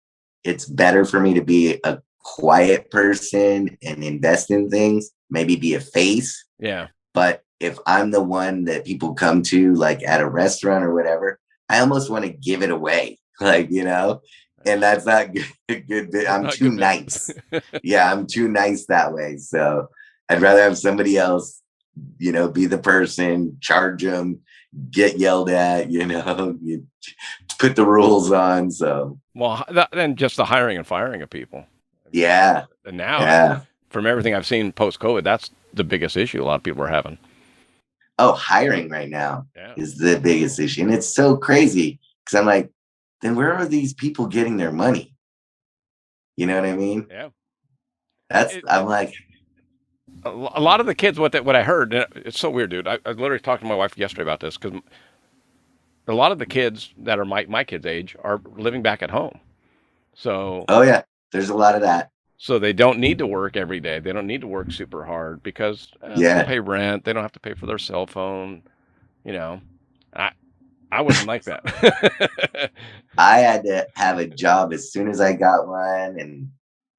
Speaker 2: it's better for me to be a quiet person and invest in things, maybe be a face.
Speaker 1: Yeah.
Speaker 2: But if I'm the one that people come to, like at a restaurant or whatever, I almost want to give it away, like, and that's not good. I'm too nice. I'm too nice that way. So I'd rather have somebody else, be the person, charge them, get yelled at, you put the rules on. So,
Speaker 1: well, then just the hiring and firing of people.
Speaker 2: Yeah.
Speaker 1: And now, from everything I've seen post-COVID, that's the biggest issue a lot of people are having.
Speaker 2: Oh, hiring right now is the biggest issue. And it's so crazy because I'm like, then where are these people getting their money? You know what I mean?
Speaker 1: Yeah.
Speaker 2: I'm like,
Speaker 1: a lot of the kids, what I heard, it's so weird, dude. I literally talked to my wife yesterday about this because a lot of the kids that are my kids' age are living back at home. So.
Speaker 2: Oh yeah, there's a lot of that.
Speaker 1: So they don't need to work every day. They don't need to work super hard because they pay rent. They don't have to pay for their cell phone. I wouldn't like that.
Speaker 2: I had to have a job as soon as I got one, and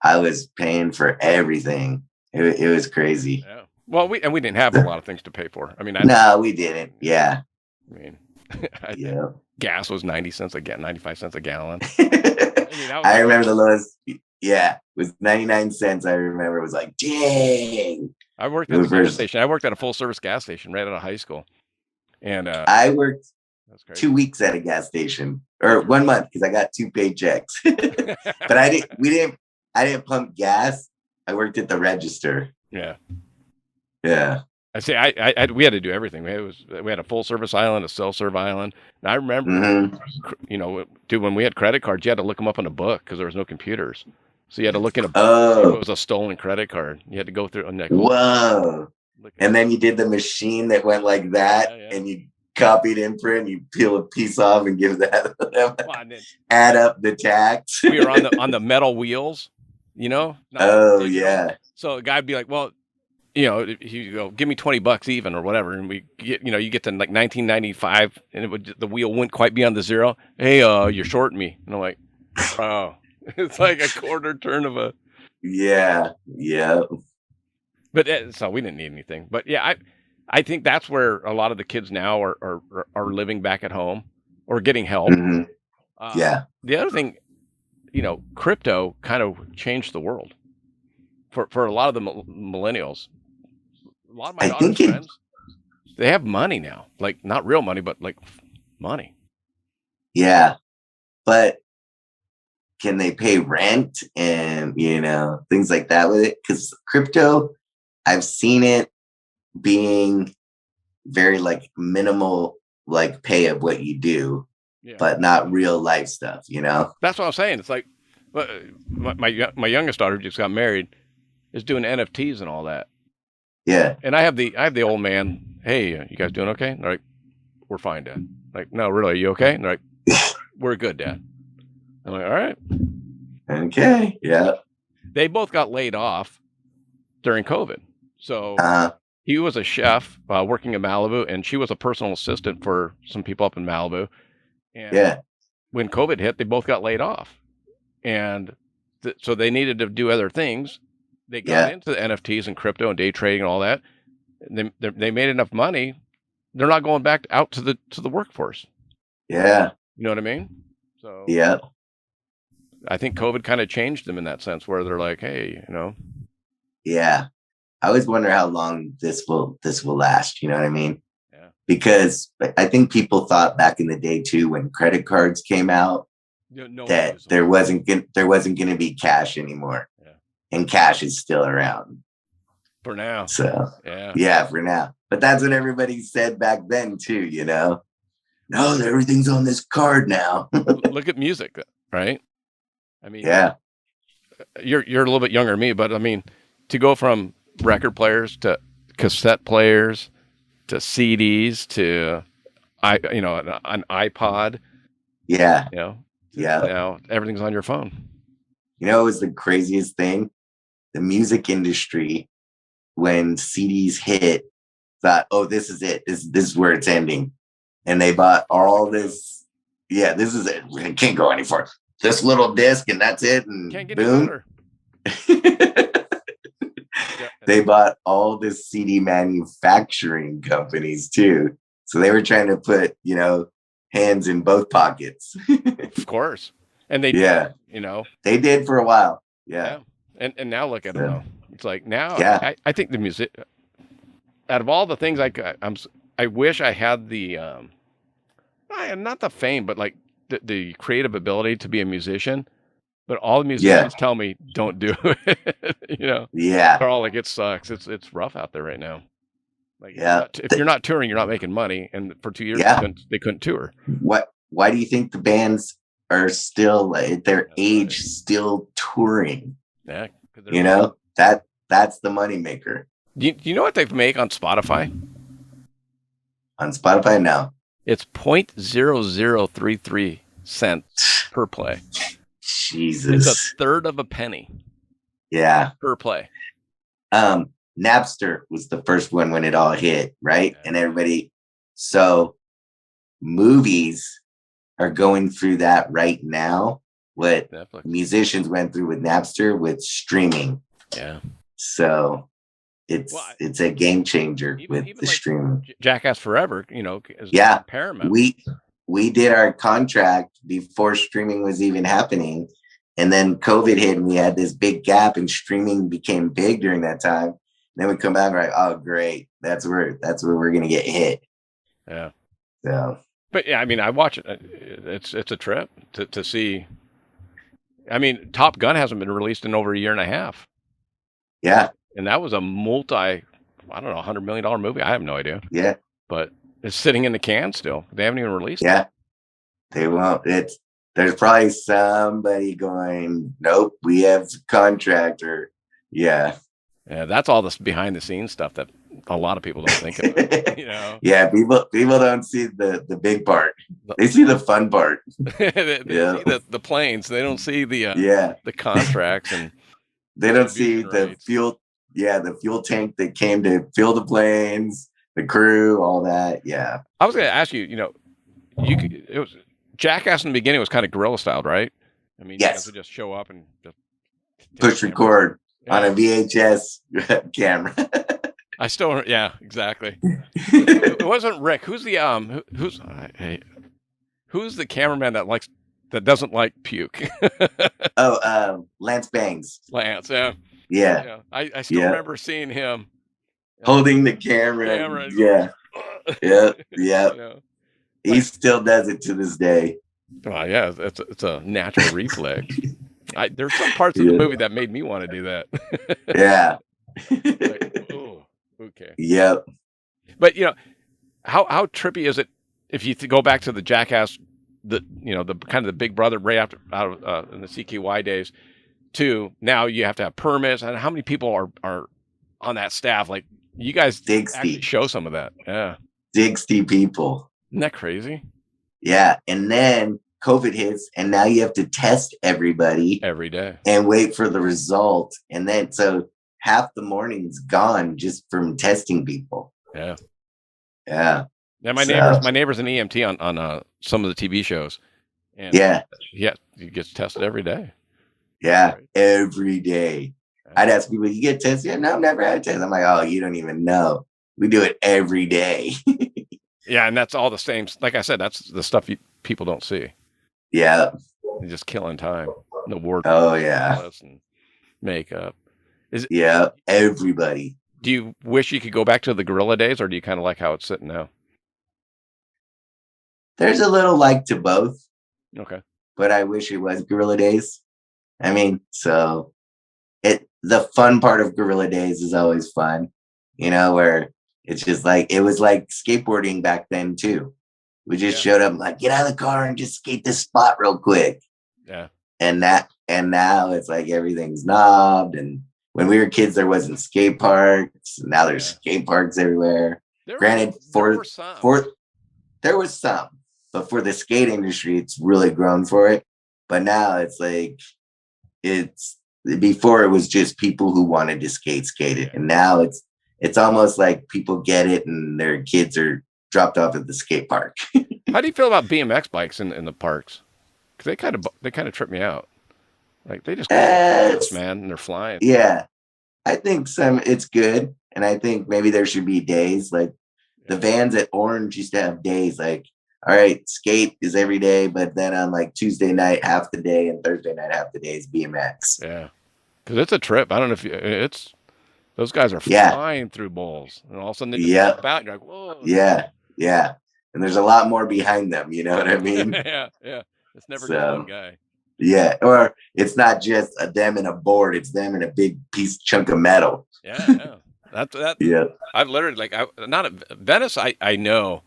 Speaker 2: I was paying for everything. It was crazy.
Speaker 1: Yeah. Well, we didn't have a lot of things to pay for. I mean,
Speaker 2: no, we didn't. Yeah.
Speaker 1: I mean, gas was 90 cents 95 cents a gallon.
Speaker 2: I remember the lowest. Yeah, it was 99 cents. I remember it was like, dang.
Speaker 1: I worked at a gas station. I worked at a full service gas station right out of high school. And
Speaker 2: I worked 2 weeks at a gas station, or 1 month because I got 2 paychecks. But I didn't pump gas. I worked at the register.
Speaker 1: Yeah.
Speaker 2: Yeah.
Speaker 1: I say we had to do everything. We had a full service island, a self-serve island. And I remember, dude, when we had credit cards, you had to look them up in a book because there was no computers. So you had to look in a book if it was a stolen credit card. You had to go through.
Speaker 2: Whoa. And then you did the machine that went like that, and you copied imprint, you peel a piece off and give that, add up the tax.
Speaker 1: We were on the metal wheels,
Speaker 2: Yeah.
Speaker 1: So a guy would be like, well, you go, give me $20 even or whatever, and we get, you get to like 1995, and the wheel wouldn't quite be on the zero. Hey, you're shorting me, and I'm like, oh, it's like a quarter turn of a.
Speaker 2: Yeah. Yeah.
Speaker 1: But so we didn't need anything. But yeah, I think that's where a lot of the kids now are living back at home or getting help.
Speaker 2: Hmm. Yeah.
Speaker 1: The other thing, crypto kind of changed the world for a lot of the millennials. A lot of my
Speaker 2: I
Speaker 1: daughter's
Speaker 2: think it,
Speaker 1: friends, they have money now, like not real money, but like money.
Speaker 2: yeah. But can they pay rent and, things like that with it? Because crypto, I've seen it being very like minimal, like pay of what you do,
Speaker 1: Yeah,
Speaker 2: but not real life stuff.
Speaker 1: that's what I'm saying. It's like, but my youngest daughter just got married, is doing NFTs and all that.
Speaker 2: Yeah.
Speaker 1: And I have the old man. Hey, you guys doing okay? And they're like, we're fine, Dad. Like, no, really, are you okay? And they're like, we're good, Dad. I'm like, all right.
Speaker 2: Okay. Yeah.
Speaker 1: They both got laid off during COVID. So
Speaker 2: Uh,
Speaker 1: he was a chef working in Malibu, and she was a personal assistant for some people up in Malibu. And
Speaker 2: yeah.
Speaker 1: when COVID hit, they both got laid off. And so they needed to do other things. They got
Speaker 2: Yeah.
Speaker 1: into the NFTs and crypto and day trading and all that. They made enough money. They're not going back out to the workforce.
Speaker 2: Yeah.
Speaker 1: You know what I mean? So
Speaker 2: Yeah.
Speaker 1: I think COVID kind of changed them in that sense, where they're like, hey,
Speaker 2: Yeah. I always wonder how long this will last. You know what I mean?
Speaker 1: yeah,
Speaker 2: Because I think people thought back in the day too, when credit cards came out,
Speaker 1: no one
Speaker 2: that
Speaker 1: used them.
Speaker 2: there wasn't gonna be cash anymore,
Speaker 1: Yeah,
Speaker 2: and cash is still around.
Speaker 1: for now.
Speaker 2: So
Speaker 1: Yeah,
Speaker 2: yeah, for now. But that's what everybody said back then too. No, everything's on this card now.
Speaker 1: look at music, right? I mean,
Speaker 2: Yeah.
Speaker 1: you're a little bit younger than me, but I mean, to go from record players to cassette players to CDs to an iPod,
Speaker 2: Yeah.
Speaker 1: to
Speaker 2: Yeah.
Speaker 1: now everything's on your phone.
Speaker 2: It was the craziest thing. The music industry, when CDs hit, thought, oh, this is it. This is where it's ending. And they bought all this. Yeah, this is it. We can't go any further. This little disc and that's it. And
Speaker 1: Can't get
Speaker 2: boom.
Speaker 1: better.
Speaker 2: They bought all the CD manufacturing companies too. So they were trying to put, hands in both pockets.
Speaker 1: Of course, and they
Speaker 2: Yeah.
Speaker 1: did.
Speaker 2: They did for a while. Yeah.
Speaker 1: And now look at them though. It's like now
Speaker 2: Yeah.
Speaker 1: I think the music, out of all the things I wish I had not the fame, but like the creative ability to be a musician. But all the musicians tell me don't do it.
Speaker 2: Yeah.
Speaker 1: They're all like, it sucks. It's rough out there right now. Like
Speaker 2: Yeah.
Speaker 1: if you're not touring, you're not making money. And for 2 years,
Speaker 2: Yeah.
Speaker 1: they couldn't tour.
Speaker 2: Why do you think the bands are still at their
Speaker 1: That's
Speaker 2: age
Speaker 1: right.
Speaker 2: still touring?
Speaker 1: Yeah, 'cause they're
Speaker 2: That's the moneymaker.
Speaker 1: Do you know what they make on Spotify?
Speaker 2: On Spotify now.
Speaker 1: It's 0.0033 cents per play.
Speaker 2: Jesus.
Speaker 1: It's a third of a penny
Speaker 2: Yeah.
Speaker 1: per play.
Speaker 2: Napster was the first one when it all hit, right?
Speaker 1: Yeah.
Speaker 2: And everybody, so movies are going through that right now. What
Speaker 1: Netflix.
Speaker 2: musicians went through with Napster with streaming.
Speaker 1: Yeah.
Speaker 2: So it's a game changer with the
Speaker 1: like
Speaker 2: streaming.
Speaker 1: Jackass Forever, is
Speaker 2: Yeah.
Speaker 1: Paramount.
Speaker 2: We did our contract before streaming was even happening. And then COVID hit and we had this big gap and streaming became big during that time. And then we come back and we're like, oh great. That's where we're gonna get hit.
Speaker 1: Yeah.
Speaker 2: So
Speaker 1: But yeah, I mean I watch it. It's a trip to see. I mean, Top Gun hasn't been released in over a year and a half.
Speaker 2: yeah.
Speaker 1: And that was a I don't know, $100 million movie. I have no idea.
Speaker 2: Yeah.
Speaker 1: But it's sitting in the can still. They haven't even released it.
Speaker 2: Yeah. They won't. There's probably somebody going, nope, we have a contract or yeah.
Speaker 1: Yeah, that's all this behind the scenes stuff that a lot of people don't think about.
Speaker 2: Yeah, people don't see the big part. They see the fun part.
Speaker 1: They see the planes. They don't see the contracts and
Speaker 2: they don't see the fuel. Yeah, the fuel tank that came to fill the planes, the crew, all that. Yeah.
Speaker 1: I was going to ask you. It was Jackass in the beginning was kind of guerrilla styled, right? I mean, you guys would just show up and just
Speaker 2: push
Speaker 1: camera.
Speaker 2: record on
Speaker 1: Yeah.
Speaker 2: a VHS camera.
Speaker 1: I still, yeah, exactly. It wasn't Rick. Who's the hey, who's the cameraman that doesn't like puke?
Speaker 2: Oh, Lance Bangs.
Speaker 1: Lance. Yeah.
Speaker 2: Yeah,
Speaker 1: Yeah. I still
Speaker 2: yeah.
Speaker 1: remember seeing him
Speaker 2: Holding the camera.
Speaker 1: camera.
Speaker 2: Yeah, yeah, yeah.
Speaker 1: You know,
Speaker 2: He still does it to this day.
Speaker 1: well, yeah, it's a natural reflex. There's some parts of the
Speaker 2: Yeah,
Speaker 1: movie that made me want to do that.
Speaker 2: yeah.
Speaker 1: Like, oh, okay.
Speaker 2: Yep.
Speaker 1: But how trippy is it if you go back to the Jackass, the kind of the Big Brother right after out of in the CKY days, to now you have to have permits, and how many people are on that staff? Like you guys actually
Speaker 2: 60.
Speaker 1: show some of that, yeah.
Speaker 2: 60 people.
Speaker 1: Isn't that crazy?
Speaker 2: Yeah. And then COVID hits, and now you have to test everybody
Speaker 1: Every day
Speaker 2: and wait for the result. And then so half the morning's gone just from testing people.
Speaker 1: Yeah.
Speaker 2: Yeah.
Speaker 1: Yeah, my neighbor's an EMT on some of the TV shows, and
Speaker 2: Yeah.
Speaker 1: He gets tested every day.
Speaker 2: Yeah.
Speaker 1: Right.
Speaker 2: Every day. I'd ask people, you get tested? Yeah, no, I've never had a test. I'm like, oh, you don't even know. We do it every day.
Speaker 1: Yeah, and that's all the same. Like I said, that's the stuff people don't see.
Speaker 2: Yeah.
Speaker 1: You're just killing time. The ward.
Speaker 2: Oh, yeah.
Speaker 1: And makeup.
Speaker 2: Yeah. Everybody.
Speaker 1: Do you wish you could go back to the gorilla days, or do you kind of like how it's sitting now?
Speaker 2: There's a little like to both.
Speaker 1: Okay.
Speaker 2: But I wish it was gorilla days. I mean, so the fun part of gorilla days is always fun, where it's just like, it was like skateboarding back then too. We just showed up like, get out of the car and just skate this spot real quick.
Speaker 1: Yeah.
Speaker 2: And now it's like everything's knobbed. And when we were kids, there wasn't skate parks. Now there's skate parks everywhere. Granted, there was some, but for the skate industry, it's really grown for it. But now it's like, before it was just people who wanted to skate it. And now it's almost like people get it and their kids are dropped off at the skate park.
Speaker 1: How do you feel about BMX bikes in the parks? Because they kind of trip me out. Like they just man, and they're flying.
Speaker 2: Yeah, I think it's good, and I think maybe there should be days like the vans at Orange used to have days like, all right, skate is every day, but then on like Tuesday night half the day and Thursday night half the day is BMX.
Speaker 1: Yeah, because it's a trip. I don't know if those guys are flying through bowls, and all of a sudden they just jump out, and you're like, whoa.
Speaker 2: Yeah, yeah, and there's a lot more behind them. You know what I mean?
Speaker 1: Yeah. It's never just one guy.
Speaker 2: Yeah, or it's not just them and a board; it's them and a big chunk of metal.
Speaker 1: Yeah. That.
Speaker 2: Yeah.
Speaker 1: I've literally not at Venice. I know,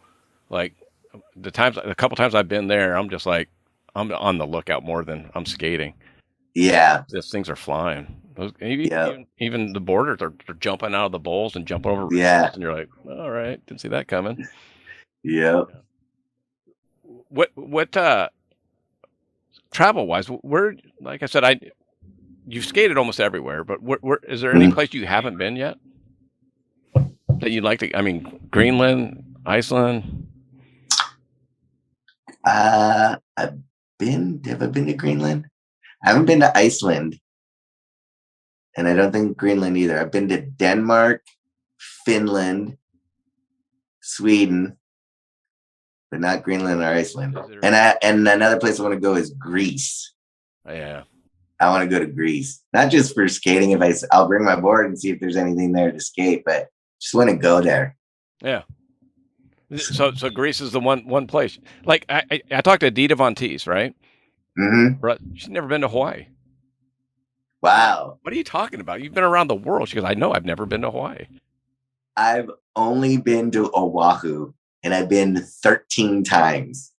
Speaker 1: like a couple times I've been there, I'm just like I'm on the lookout more than I'm skating.
Speaker 2: Yeah,
Speaker 1: these things are flying. Even the boarders are jumping out of the bowls and jumping over.
Speaker 2: Yeah,
Speaker 1: and you're like, all right, didn't see that coming.
Speaker 2: Yeah.
Speaker 1: What travel wise, where, like I said, you've skated almost everywhere, but where is there any place you haven't been yet that you'd like to? I mean, Greenland, Iceland.
Speaker 2: Have I been to Greenland? I haven't been to Iceland, and I don't think Greenland either. I've been to Denmark, Finland, Sweden, but not Greenland or Iceland. And another place I want to go is Greece.
Speaker 1: Yeah,
Speaker 2: I want to go to Greece, not just for skating. I'll bring my board and see if there's anything there to skate, but just want to go there.
Speaker 1: Yeah. So Greece is the one place. Like I talked to Dita Von Teese, right?
Speaker 2: Mm-hmm.
Speaker 1: But she's never been to Hawaii.
Speaker 2: Wow.
Speaker 1: What are you talking about? You've been around the world. She goes, I know, I've never been to Hawaii.
Speaker 2: I've only been to Oahu, and I've been 13 times.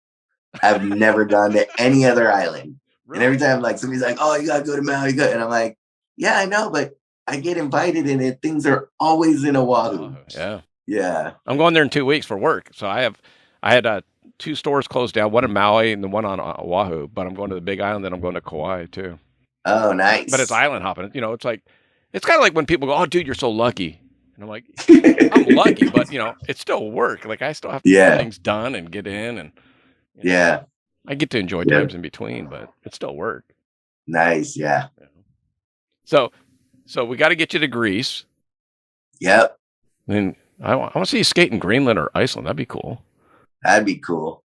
Speaker 2: I've never gone to any other island. Really? And every time, like, somebody's like, oh, you gotta go to Maui, and I'm like, yeah, I know, but I get invited, and things are always in Oahu.
Speaker 1: Yeah.
Speaker 2: Yeah.
Speaker 1: I'm going there in 2 weeks for work. So I had 2 stores closed down, one in Maui and the one on Oahu, but I'm going to the Big Island, then I'm going to Kauai too.
Speaker 2: Oh, nice.
Speaker 1: But it's island hopping. It's like, it's kind of like when people go, oh, dude, you're so lucky. And I'm like, I'm lucky, but it's still work. Like I still have to get things done and get in, and I get to enjoy times in between, but it's still work.
Speaker 2: Nice. Yeah.
Speaker 1: So we got to get you to Greece.
Speaker 2: Yep.
Speaker 1: And I want to see you skate in Greenland or Iceland. That'd be cool.
Speaker 2: That'd be cool.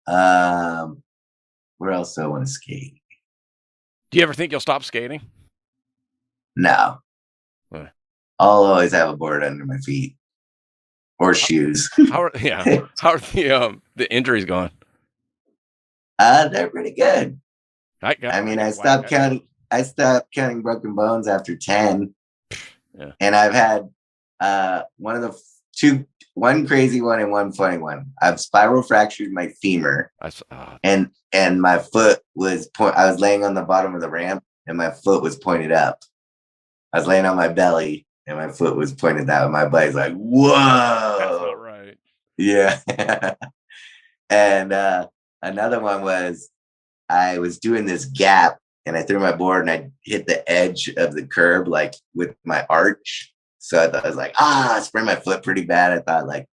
Speaker 2: Where else do I want to skate?
Speaker 1: Do you ever think you'll stop skating?
Speaker 2: No.
Speaker 1: Huh.
Speaker 2: I'll always have a board under my feet or shoes.
Speaker 1: How are the injuries going?
Speaker 2: They're pretty good.
Speaker 1: I
Speaker 2: stopped counting. I stopped counting broken bones after 10.
Speaker 1: Yeah.
Speaker 2: And I've had one crazy one and one funny one. I've spiral fractured my femur, and my foot was I was laying on the bottom of the ramp, and my foot was pointed up. I was laying on my belly, and my foot was pointed that way. My body's like, whoa.
Speaker 1: That's not right.
Speaker 2: Yeah. And another one was I was doing this gap, and I threw my board, and I hit the edge of the curb, like with my arch. So I thought, I was like, I sprained my foot pretty bad. I thought, like,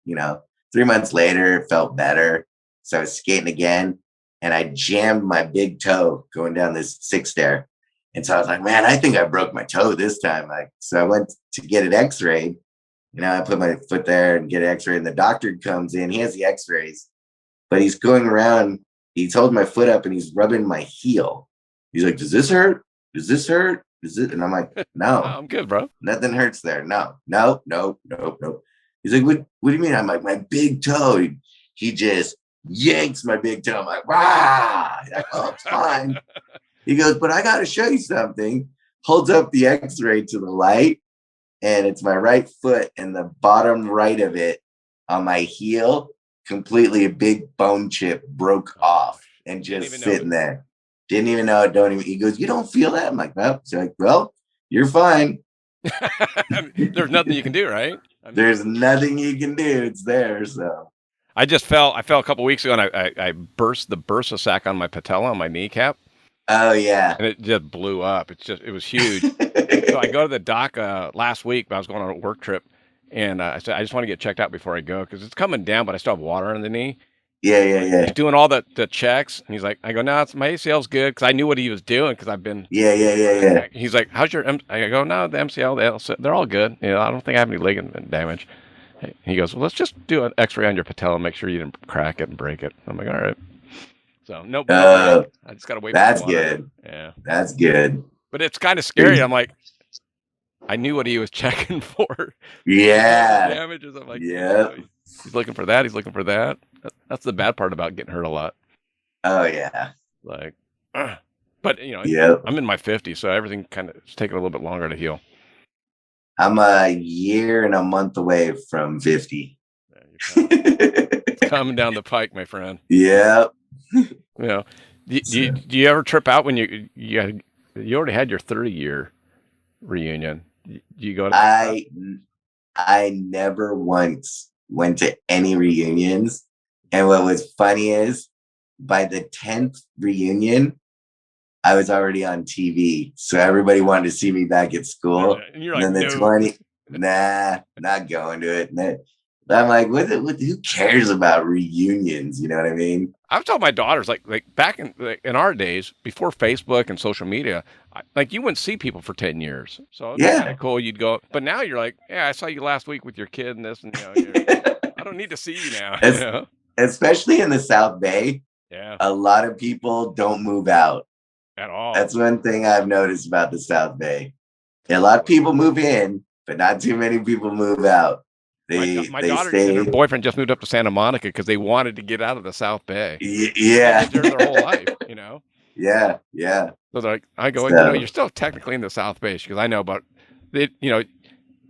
Speaker 2: 3 months later, it felt better. So I was skating again, and I jammed my big toe going down this 6 stair. And so I was like, man, I think I broke my toe this time. So I went to get it x-rayed. I put my foot there and get it x-rayed, and the doctor comes in. He has the x-rays, but he's going around. He's holding my foot up, and he's rubbing my heel. He's like, does this hurt? Does this hurt? Is it? And I'm like, no,
Speaker 1: I'm good, bro.
Speaker 2: Nothing hurts there. No. He's like, what do you mean? I'm like, my big toe. He just yanks my big toe. I'm like, rah. He's like, oh, it's fine. He goes, but I got to show you something. Holds up the x-ray to the light, and it's my right foot, and the bottom right of it on my heel, completely a big bone chip broke off and just sitting there. Didn't even know it. He goes, you don't feel that? I'm like, no. He's like, well, you're fine.
Speaker 1: There's nothing you can do, right?
Speaker 2: There's nothing you can do. It's there. So
Speaker 1: I fell a couple weeks ago, and I burst the bursa sac on my patella on my kneecap.
Speaker 2: Oh yeah.
Speaker 1: And it just blew up. It was huge. So I go to the doc last week, but I was going on a work trip, and I said, I just want to get checked out before I go, because it's coming down, but I still have water on the knee.
Speaker 2: Yeah.
Speaker 1: He's doing all the checks, and he's like, I go, no, my ACL's good, because I knew what he was doing, because I've been.
Speaker 2: Yeah.
Speaker 1: He's like, how's your? I go, no, the MCL, they're all good. I don't think I have any ligament damage. He goes, well, let's just do an X-ray on your patella, make sure you didn't crack it and break it. I'm like, all right. So nope. I just gotta wait.
Speaker 2: That's good.
Speaker 1: Yeah,
Speaker 2: that's good.
Speaker 1: But it's kind of scary. I'm like, I knew what he was checking for.
Speaker 2: Yeah.
Speaker 1: Damages. I'm like,
Speaker 2: yeah.
Speaker 1: He's looking for that. He's looking for that. That's the bad part about getting hurt a lot.
Speaker 2: Oh yeah.
Speaker 1: Like, but I'm in my 50s, so everything kind of is taking a little bit longer to heal.
Speaker 2: I'm a year and a month away from 50.
Speaker 1: It's coming down the pike, my friend.
Speaker 2: Yep.
Speaker 1: Do you ever trip out when you already had your 30-year reunion? Do you go to
Speaker 2: I never once went to any reunions, and what was funny is by the 10th reunion I was already on TV, so everybody wanted to see me back at school.
Speaker 1: And you're like,
Speaker 2: and then the
Speaker 1: no.
Speaker 2: 20, not going to it. I'm like, who cares about reunions? You know what I mean?
Speaker 1: I've told my daughters, like back in our days, before Facebook and social media, you wouldn't see people for 10 years. So it's kind of cool. You'd go, but now you're like, yeah, I saw you last week with your kid and this, and I don't need to see you now.
Speaker 2: Especially in the South Bay.
Speaker 1: Yeah.
Speaker 2: A lot of people don't move out
Speaker 1: at all.
Speaker 2: That's one thing I've noticed about the South Bay. A lot of people move in, but not too many people move out.
Speaker 1: My daughter and her boyfriend just moved up to Santa Monica because they wanted to get out of the South Bay.
Speaker 2: Yeah.
Speaker 1: They're their whole life,
Speaker 2: Yeah.
Speaker 1: So they're like, I go, you're still technically in the South Bay, because I know about it,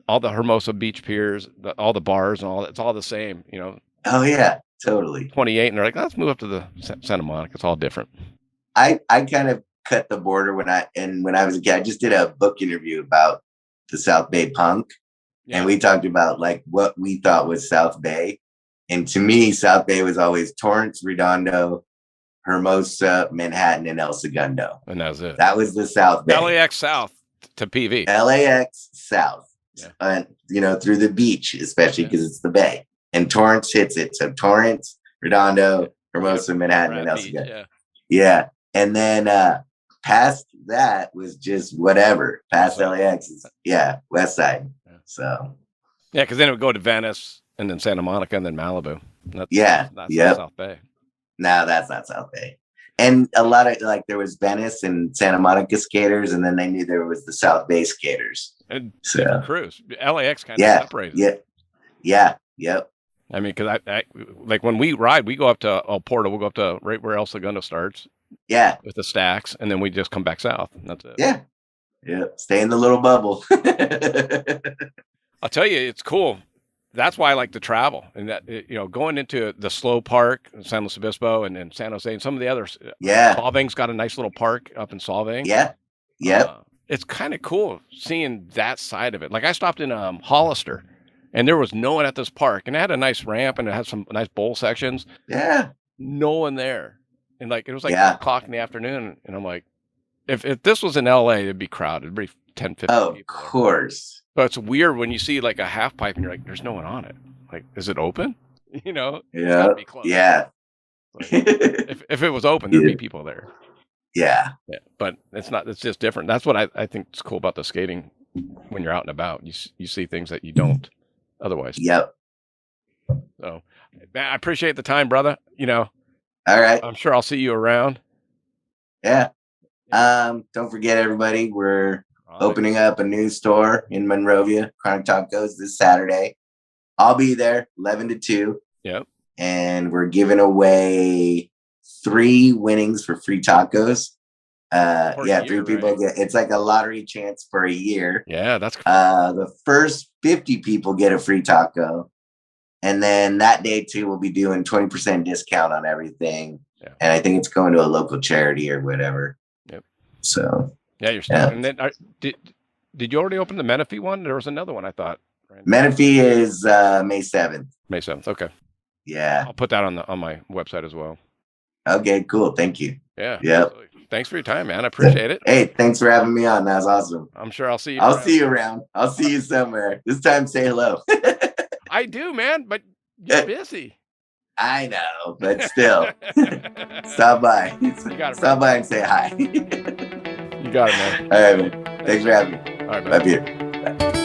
Speaker 1: all the Hermosa Beach piers, all the bars and all that. It's all the same,
Speaker 2: Oh yeah, totally.
Speaker 1: 28, and they're like, let's move up to the Santa Monica. It's all different.
Speaker 2: I kind of cut the border when I was a kid. I just did a book interview about the South Bay punk. Yeah. And we talked about what we thought was South Bay. And to me, South Bay was always Torrance, Redondo, Hermosa, Manhattan, and El Segundo.
Speaker 1: And that was it.
Speaker 2: That was the South Bay.
Speaker 1: LAX South to PV.
Speaker 2: LAX South. Yeah. And, through the beach, especially because it's the Bay. And Torrance hits it. So Torrance, Redondo, Hermosa, Manhattan, and El Segundo. Yeah. And then past that was just whatever. Past
Speaker 1: West side.
Speaker 2: LAX is West Side.
Speaker 1: Yeah.
Speaker 2: So
Speaker 1: Yeah, because then it would go to Venice and then Santa Monica and then Malibu. That's not South Bay.
Speaker 2: No, that's not South Bay. And a lot of like there was Venice and Santa Monica skaters, and then they knew there was the South Bay skaters.
Speaker 1: And different crews. LAX kind of separated.
Speaker 2: Yep.
Speaker 1: I mean, because I like when we ride, we go up to El Porto. We'll go up to right where El Segundo starts.
Speaker 2: Yeah.
Speaker 1: With the stacks, and then we just come back south. And that's it.
Speaker 2: Yeah. Stay in the little bubble.
Speaker 1: I'll tell you, it's cool. That's why I like to travel, and that going into the slow park, San Luis Obispo, and then San Jose, and some of the others. Solvang's got a nice little park up in Solvang.
Speaker 2: Yeah.
Speaker 1: It's kind of cool seeing that side of it. Like I stopped in Hollister, and there was no one at this park, and it had a nice ramp, and it had some nice bowl sections.
Speaker 2: Yeah.
Speaker 1: No one there, and like it was like 2 o'clock in the afternoon, and I'm like, if this was in LA, it'd be crowded. It'd be 10, 15
Speaker 2: people. Of course.
Speaker 1: But it's weird when you see like a half pipe and you're like, there's no one on it. Like, is it open? It's gotta be closed.
Speaker 2: Yeah.
Speaker 1: Like, if it was open, there'd be people there.
Speaker 2: Yeah.
Speaker 1: But it's not. It's just different. That's what I think is cool about the skating. When you're out and about, you see things that you don't otherwise.
Speaker 2: Yep.
Speaker 1: So, man, I appreciate the time, brother.
Speaker 2: All right.
Speaker 1: I'm sure I'll see you around.
Speaker 2: Yeah. Don't forget, everybody, we're opening up a new store in Monrovia, Chronic Tacos, this Saturday. I'll be there 11 to 2.
Speaker 1: Yep.
Speaker 2: And we're giving away 3 winnings for free tacos. 3 people get, it's like a lottery chance for a year.
Speaker 1: Yeah, that's cool.
Speaker 2: The first 50 people get a free taco. And then that day too, we'll be doing 20% discount on everything. Yeah. And I think it's going to a local charity or whatever.
Speaker 1: Yep.
Speaker 2: So
Speaker 1: yeah, you're still. And then did you already open the Menifee one? There was another one I thought.
Speaker 2: Right? Menifee is May 7th.
Speaker 1: May 7th. Okay.
Speaker 2: Yeah.
Speaker 1: I'll put that on my website as well.
Speaker 2: Okay, cool. Thank you.
Speaker 1: Yeah.
Speaker 2: Yep.
Speaker 1: Absolutely. Thanks for your time, man. I appreciate it.
Speaker 2: Hey, thanks for having me on. That was awesome.
Speaker 1: I'm sure I'll see you.
Speaker 2: I'll see you around. I'll see you somewhere. This time, say hello.
Speaker 1: I do, man, but you're busy.
Speaker 2: I know, but still, stop by. Stop by and say hi.
Speaker 1: You got it, man.
Speaker 2: All right, man. Thanks for having me.
Speaker 1: All right, man.
Speaker 2: Bye, Peter. Bye.